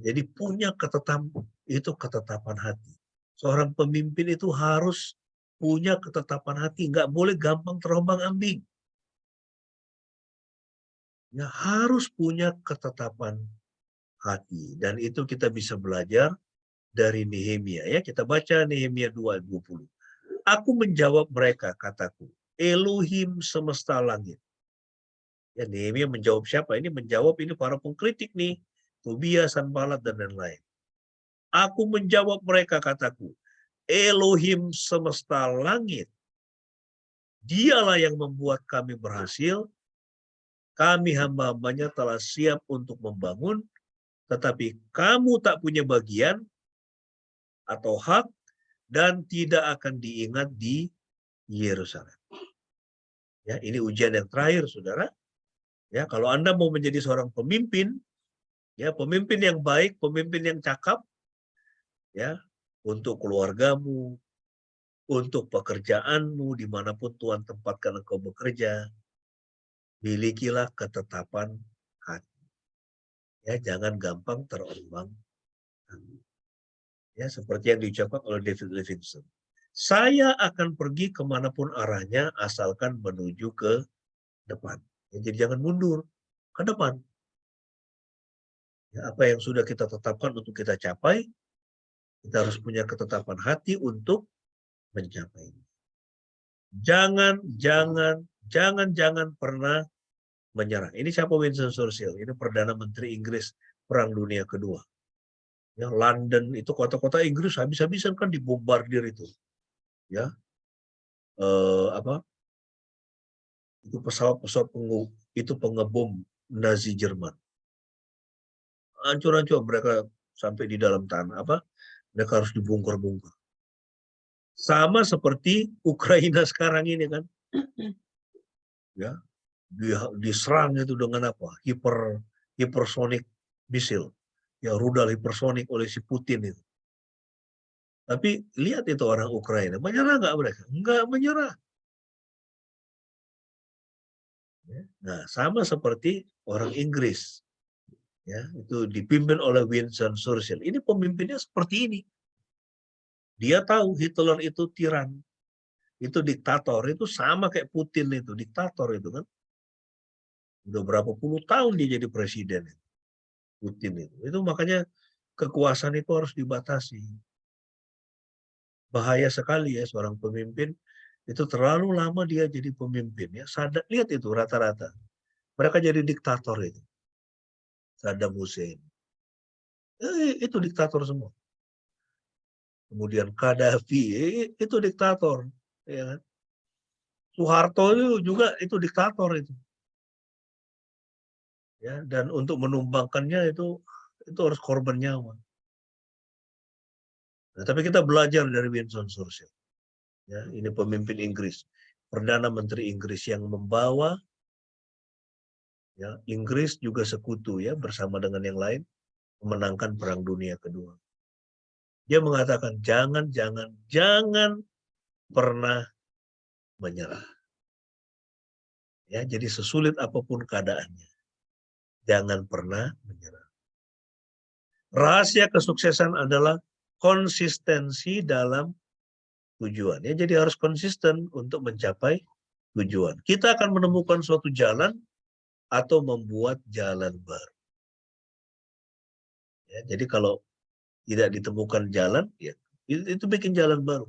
Jadi punya ketetapan hati. Seorang pemimpin itu harus punya ketetapan hati, nggak boleh gampang terombang-ambing. Ya, harus punya ketetapan hati. Dan itu kita bisa belajar dari Nehemia. Ya, kita baca Nehemia 2:20. Aku menjawab mereka, kataku, Elohim semesta langit. Ya, Nehemia menjawab siapa? Ini menjawab ini para pengkritik nih. Tobia, Sanballat, dan lain-lain. Aku menjawab mereka, kataku, Elohim semesta langit. Dialah yang membuat kami berhasil. Kami hamba-hambanya telah siap untuk membangun, tetapi kamu tak punya bagian atau hak dan tidak akan diingat di Yerusalem. Ya, ini ujian yang terakhir, saudara. Ya, kalau Anda mau menjadi seorang pemimpin, ya pemimpin yang baik, pemimpin yang cakap, ya untuk keluargamu, untuk pekerjaanmu, dimanapun Tuhan tempatkan engkau bekerja, milikilah ketetapan hati. Ya, jangan gampang terombang. Ya, seperti yang diucapkan oleh David Livingstone. Saya akan pergi kemanapun arahnya, asalkan menuju ke depan. Ya, jadi jangan mundur, ke depan. Ya, apa yang sudah kita tetapkan untuk kita capai, kita harus punya ketetapan hati untuk mencapai. Jangan pernah menyerah. Ini siapa? Winston Churchill. Ini Perdana Menteri Inggris Perang Dunia Kedua. Ya, London itu kota-kota Inggris habis-habisan kan dibombardir itu. Ya, apa? Itu pesawat-pesawat itu pengebom Nazi Jerman. Hancur-hancur mereka sampai di dalam tanah apa? Mereka harus dibongkar-bongkar. Sama seperti Ukraina sekarang ini kan. Ya, diserang itu dengan apa? Hipersonic missile. Ya, rudal hipersonik oleh si Putin itu. Tapi lihat itu orang Ukraina, menyerah nggak mereka? Nggak menyerah. Nah, sama seperti orang Inggris. Ya, itu dipimpin oleh Winston Churchill. Ini pemimpinnya seperti ini. Dia tahu Hitler itu tiran, itu diktator, itu sama kayak Putin itu, diktator itu kan. Udah berapa puluh tahun dia jadi presiden, Putin itu. Itu makanya kekuasaan itu harus dibatasi. Bahaya sekali ya seorang pemimpin, itu terlalu lama dia jadi pemimpin ya. Lihat itu rata-rata. Mereka jadi diktator itu. Saddam Hussein. Itu diktator semua. Kemudian Gaddafi, itu diktator. Ya kan? Soeharto itu juga itu diktator itu. Ya, dan untuk menumbangkannya itu harus korban nyawa. Nah, tapi kita belajar dari Winston Churchill. Ya, ini pemimpin Inggris, Perdana Menteri Inggris yang membawa ya, Inggris juga sekutu ya bersama dengan yang lain memenangkan Perang Dunia Kedua. Dia mengatakan jangan pernah menyerah. Ya, jadi sesulit apapun keadaannya, jangan pernah menyerah. Rahasia kesuksesan adalah konsistensi dalam tujuan. Ya, jadi harus konsisten untuk mencapai tujuan. Kita akan menemukan suatu jalan atau membuat jalan baru. Ya, jadi kalau tidak ditemukan jalan, ya itu bikin jalan baru.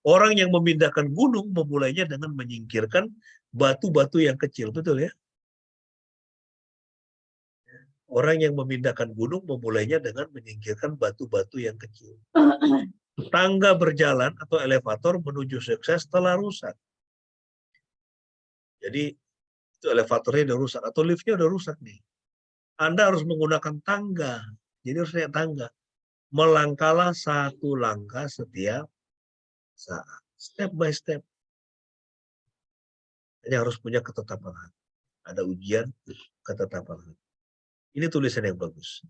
Orang yang memindahkan gunung memulainya dengan menyingkirkan batu-batu yang kecil, betul ya? Orang yang memindahkan gunung memulainya dengan menyingkirkan batu-batu yang kecil. Tangga berjalan atau elevator menuju sukses telah rusak. Jadi itu elevatornya udah rusak atau liftnya udah rusak nih. Anda harus menggunakan tangga. Jadi harus naik tangga. Melangkahlah satu langkah setiap saat. Step by step. Jadi harus punya ketetapan hati. Ada ujian ketetapan hati. Ini tulisan yang bagus.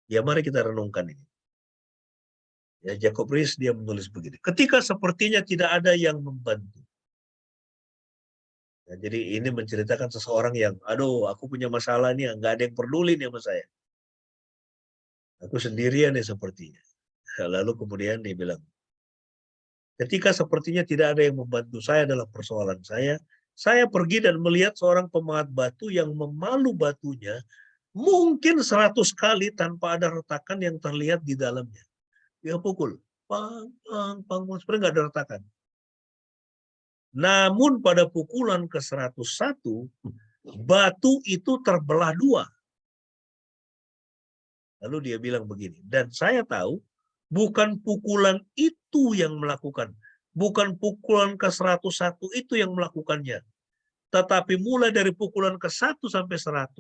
Ya mari kita renungkan ini. Ya, Jacob Riis dia menulis begini. Ketika sepertinya tidak ada yang membantu. Ya, jadi ini menceritakan seseorang yang, aduh aku punya masalah nih, nggak ada yang peduli nih sama saya. Aku sendirian nih sepertinya. Lalu kemudian dia bilang, ketika sepertinya tidak ada yang membantu saya dalam persoalan saya pergi dan melihat seorang pemahat batu yang memalu batunya mungkin 100 kali tanpa ada retakan yang terlihat di dalamnya. Dia pukul, sebenarnya nggak ada retakan. Namun pada pukulan ke-101, batu itu terbelah dua. Lalu dia bilang begini, dan saya tahu bukan pukulan itu yang melakukan, bukan pukulan ke-101 itu yang melakukannya, tetapi mulai dari pukulan ke-1 sampai 100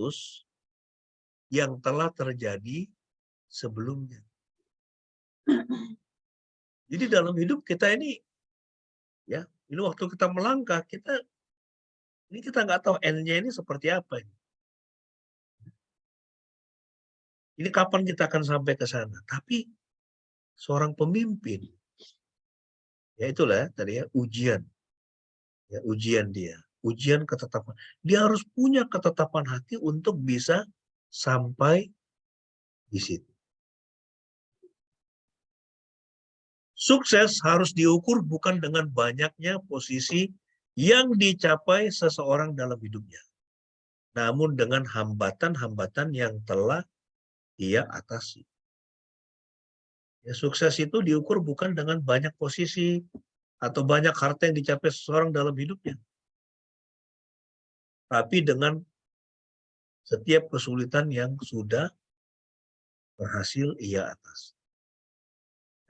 yang telah terjadi sebelumnya. Jadi dalam hidup kita ini, ya, ini waktu kita melangkah, kita nggak tahu end-nya ini seperti apa. Ini kapan kita akan sampai ke sana. Tapi seorang pemimpin, ya itulah tadi ya, ujian. Ya, ujian dia. Ujian ketetapan. Dia harus punya ketetapan hati untuk bisa sampai di situ. Sukses harus diukur bukan dengan banyaknya posisi yang dicapai seseorang dalam hidupnya, namun dengan hambatan-hambatan yang telah ia atasi. Ya, sukses itu diukur bukan dengan banyak posisi atau banyak harta yang dicapai seseorang dalam hidupnya, tapi dengan setiap kesulitan yang sudah berhasil ia atasi.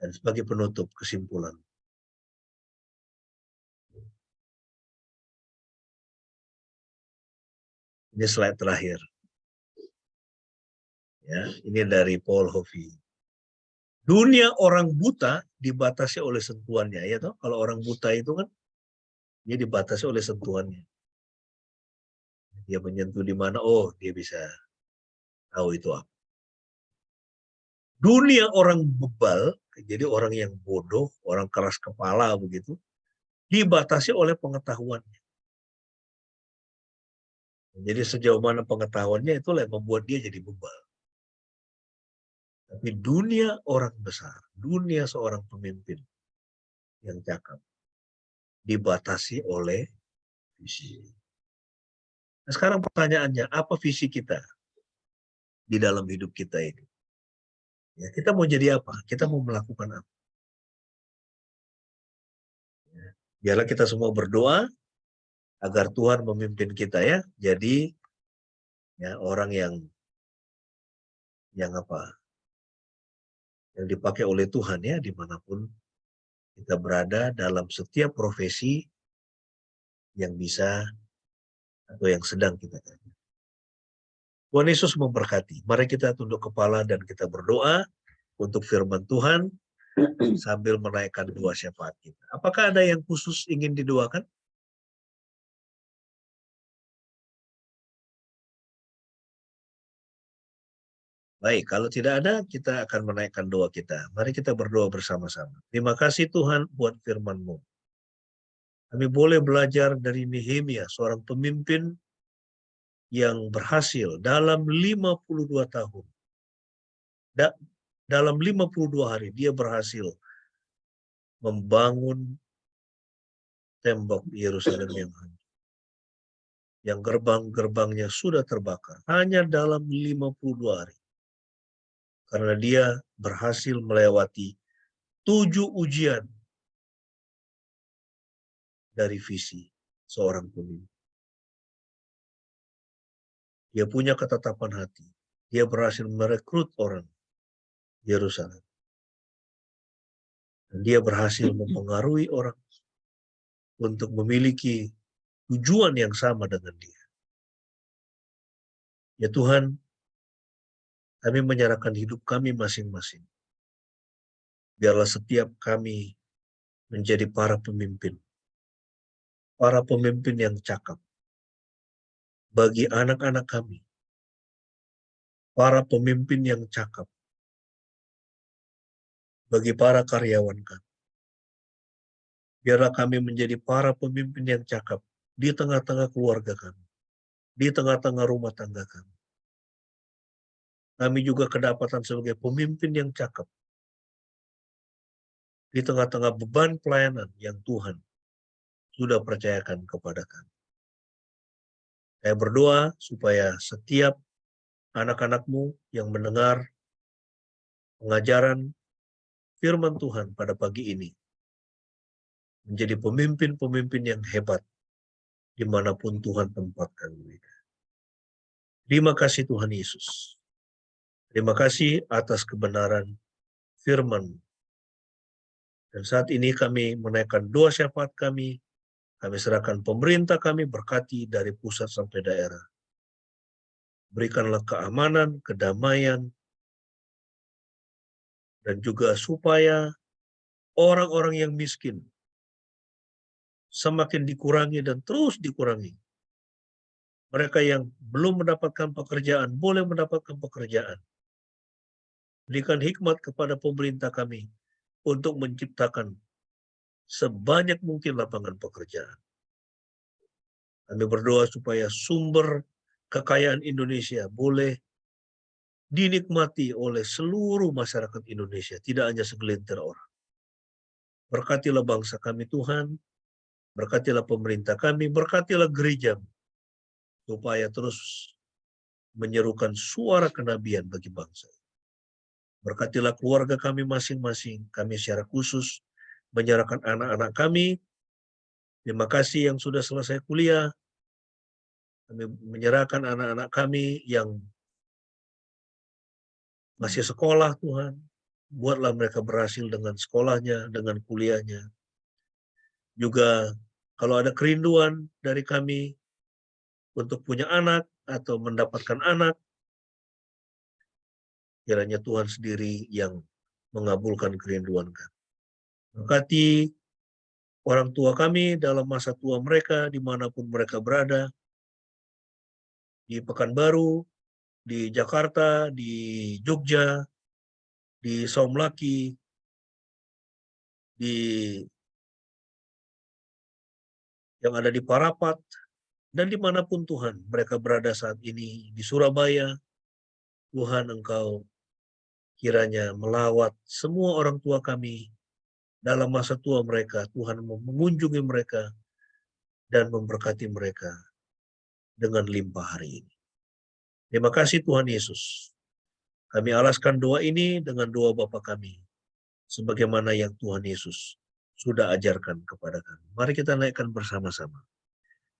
Dan sebagai penutup kesimpulan, ini slide terakhir. Ya, ini dari Paul Hovey. Dunia orang buta dibatasi oleh sentuhannya, ya toh? Kalau orang buta itu kan dia dibatasi oleh sentuhannya. Dia menyentuh di mana, oh dia bisa tahu itu apa. Dunia orang bebal, jadi orang yang bodoh, orang keras kepala begitu, dibatasi oleh pengetahuannya. Jadi sejauh mana pengetahuannya itulah yang membuat dia jadi bebal. Tapi dunia orang besar, dunia seorang pemimpin yang cakap, dibatasi oleh visi. Nah, sekarang pertanyaannya, apa visi kita di dalam hidup kita ini? Ya, kita mau jadi apa? Kita mau melakukan apa? Ya, biarlah kita semua berdoa agar Tuhan memimpin kita ya. Jadi ya orang yang apa? Yang dipakai oleh Tuhan ya dimanapun kita berada dalam setiap profesi yang bisa atau yang sedang kita kerjakan. Tuhan Yesus memberkati. Mari kita tunduk kepala dan kita berdoa untuk firman Tuhan sambil menaikkan doa syafaat kita. Apakah ada yang khusus ingin didoakan? Baik, kalau tidak ada, kita akan menaikkan doa kita. Mari kita berdoa bersama-sama. Terima kasih Tuhan buat firman-Mu. Kami boleh belajar dari Nehemia, seorang pemimpin yang berhasil dalam 52 tahun. Dalam 52 hari, dia berhasil membangun tembok Yerusalem yang hancur. Yang gerbang-gerbangnya sudah terbakar. Hanya dalam 52 hari. Karena dia berhasil melewati 7 ujian dari visi seorang pemimpin. Dia punya ketetapan hati. Dia berhasil merekrut orang Yerusalem. Dan dia berhasil mempengaruhi orang untuk memiliki tujuan yang sama dengan dia. Ya Tuhan, kami menyerahkan hidup kami masing-masing. Biarlah setiap kami menjadi para pemimpin yang cakap bagi anak-anak kami, para pemimpin yang cakap bagi para karyawan kami. Biarlah kami menjadi para pemimpin yang cakap di tengah-tengah keluarga kami, di tengah-tengah rumah tangga kami. Kami juga kedapatan sebagai pemimpin yang cakap di tengah-tengah beban pelayanan yang Tuhan sudah percayakan kepada kami. Saya berdoa supaya setiap anak-anak-Mu yang mendengar pengajaran firman Tuhan pada pagi ini menjadi pemimpin-pemimpin yang hebat dimanapun Tuhan tempatkan mereka. Terima kasih Tuhan Yesus. Terima kasih atas kebenaran firman. Dan saat ini kami menaikkan doa syafaat kami serahkan pemerintah kami berkati dari pusat sampai daerah. Berikanlah keamanan, kedamaian, dan juga supaya orang-orang yang miskin semakin dikurangi dan terus dikurangi. Mereka yang belum mendapatkan pekerjaan, boleh mendapatkan pekerjaan. Berikan hikmat kepada pemerintah kami untuk menciptakan sebanyak mungkin lapangan pekerjaan. Kami berdoa supaya sumber kekayaan Indonesia boleh dinikmati oleh seluruh masyarakat Indonesia, tidak hanya segelintir orang. Berkatilah bangsa kami Tuhan, berkatilah pemerintah kami, berkatilah gereja, supaya terus menyerukan suara kenabian bagi bangsa. Berkatilah keluarga kami masing-masing, kami secara khusus menyerahkan anak-anak kami. Terima kasih yang sudah selesai kuliah. Kami menyerahkan anak-anak kami yang masih sekolah, Tuhan. Buatlah mereka berhasil dengan sekolahnya, dengan kuliahnya. Juga kalau ada kerinduan dari kami untuk punya anak atau mendapatkan anak, kiranya Tuhan sendiri yang mengabulkan kerinduan kami. Berkati orang tua kami dalam masa tua mereka, dimanapun mereka berada, di Pekanbaru, di Jakarta, di Jogja, di Saumlaki, di yang ada di Parapat, dan dimanapun Tuhan mereka berada saat ini, di Surabaya, Tuhan Engkau kiranya melawat semua orang tua kami dalam masa tua mereka. Tuhan mengunjungi mereka dan memberkati mereka dengan limpah hari ini. Terima kasih Tuhan Yesus. Kami alaskan doa ini dengan doa Bapa kami, sebagaimana yang Tuhan Yesus sudah ajarkan kepada kami. Mari kita naikkan bersama-sama.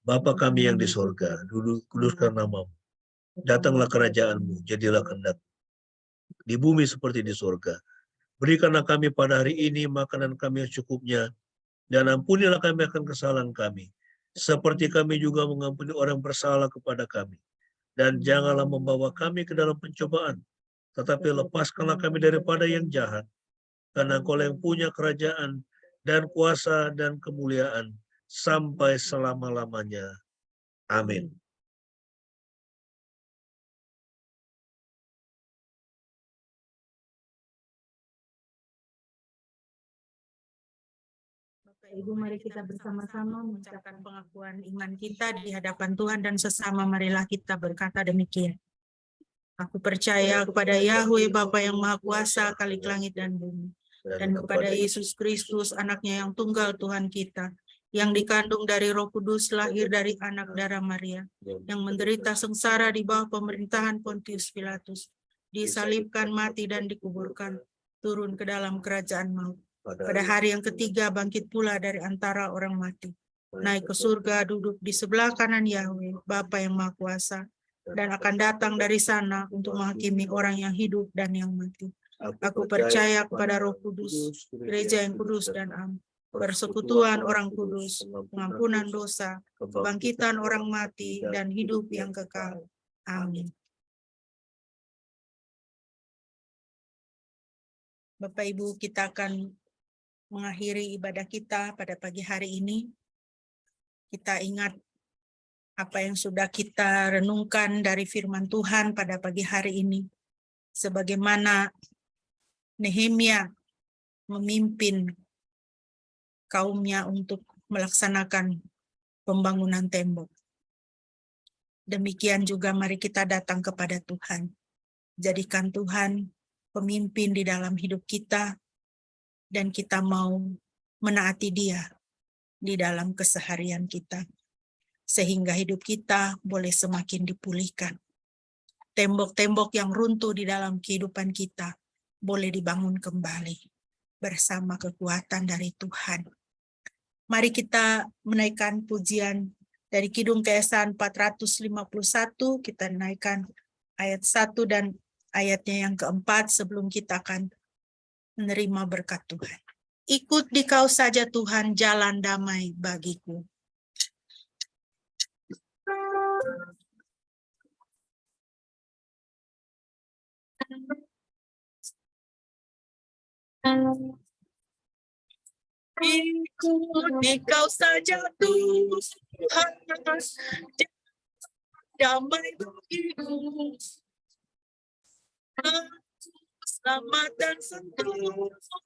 Bapa kami yang di sorga, kuduskan namamu. Datanglah kerajaan-Mu, jadilah kehendak di bumi seperti di sorga. Berikanlah kami pada hari ini makanan kami yang cukupnya, dan ampunilah kami akan kesalahan kami, seperti kami juga mengampuni orang bersalah kepada kami. Dan janganlah membawa kami ke dalam pencobaan, tetapi lepaskanlah kami daripada yang jahat, karena Engkau yang punya kerajaan dan kuasa dan kemuliaan sampai selama-lamanya. Amin. Bapak Ibu, mari kita bersama-sama mengucapkan pengakuan iman kita di hadapan Tuhan, dan sesama marilah kita berkata demikian. Aku percaya kepada Yahweh Bapa yang Maha Kuasa, Khalik langit dan bumi, dan kepada Yesus Kristus, anaknya yang tunggal Tuhan kita, yang dikandung dari Roh Kudus, lahir dari anak darah Maria, yang menderita sengsara di bawah pemerintahan Pontius Pilatus, disalibkan, mati dan dikuburkan, turun ke dalam kerajaan maut. Pada hari yang ketiga bangkit pula dari antara orang mati, naik ke surga, duduk di sebelah kanan Yahweh Bapa yang Maha Kuasa, dan akan datang dari sana untuk menghakimi orang yang hidup dan yang mati. Aku percaya kepada Roh Kudus, gereja yang kudus dan am, persekutuan orang kudus, pengampunan dosa, kebangkitan orang mati, dan hidup yang kekal. Amin. Bapak Ibu, kita akan mengakhiri ibadah kita pada pagi hari ini. Kita ingat apa yang sudah kita renungkan dari firman Tuhan pada pagi hari ini. Sebagaimana Nehemia memimpin kaumnya untuk melaksanakan pembangunan tembok. Demikian juga mari kita datang kepada Tuhan. Jadikan Tuhan pemimpin di dalam hidup kita, dan kita mau menaati Dia di dalam keseharian kita, sehingga hidup kita boleh semakin dipulihkan. Tembok-tembok yang runtuh di dalam kehidupan kita boleh dibangun kembali bersama kekuatan dari Tuhan. Mari kita menaikkan pujian dari Kidung Keesahan 451, kita naikkan ayat 1 dan ayatnya yang keempat sebelum kita akan menerima berkat Tuhan. Ikut di Kau saja Tuhan jalan damai bagiku. Ikut di Kau saja Tuhan, damai bagiku. Selamat dan sentosa.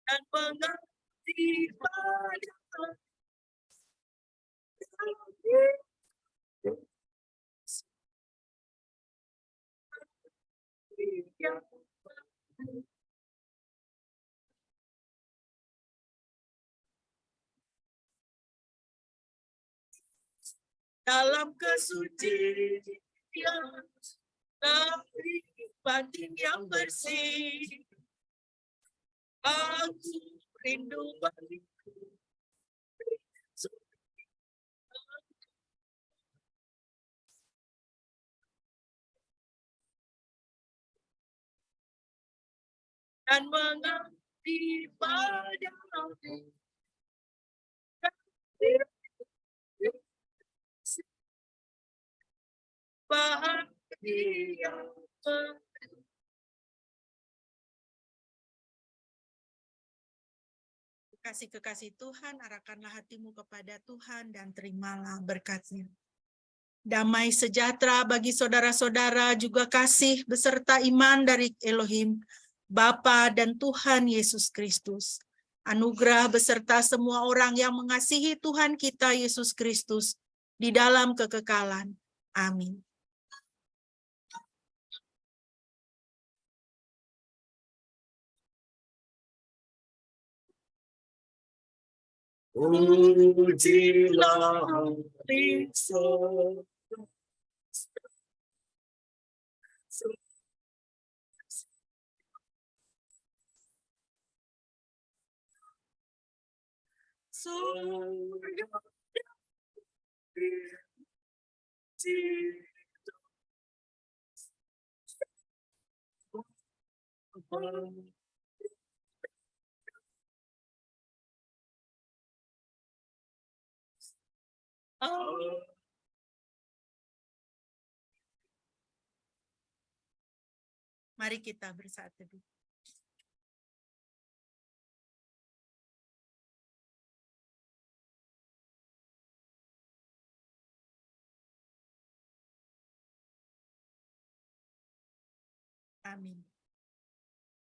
Dan mengerti pada dalam kesucian dari batin yang bersih, aku rindu bagiku. Dan mengerti padamu bahagia. Kekasih-kekasih Tuhan, arahkanlah hatimu kepada Tuhan dan terimalah berkat-Nya. Damai sejahtera bagi saudara-saudara, juga kasih beserta iman dari Elohim, Bapa dan Tuhan Yesus Kristus, anugerah beserta semua orang yang mengasihi Tuhan kita Yesus Kristus di dalam kekekalan. Amin. Pujilah Kristus. Mari kita bersaat teduh. Amin.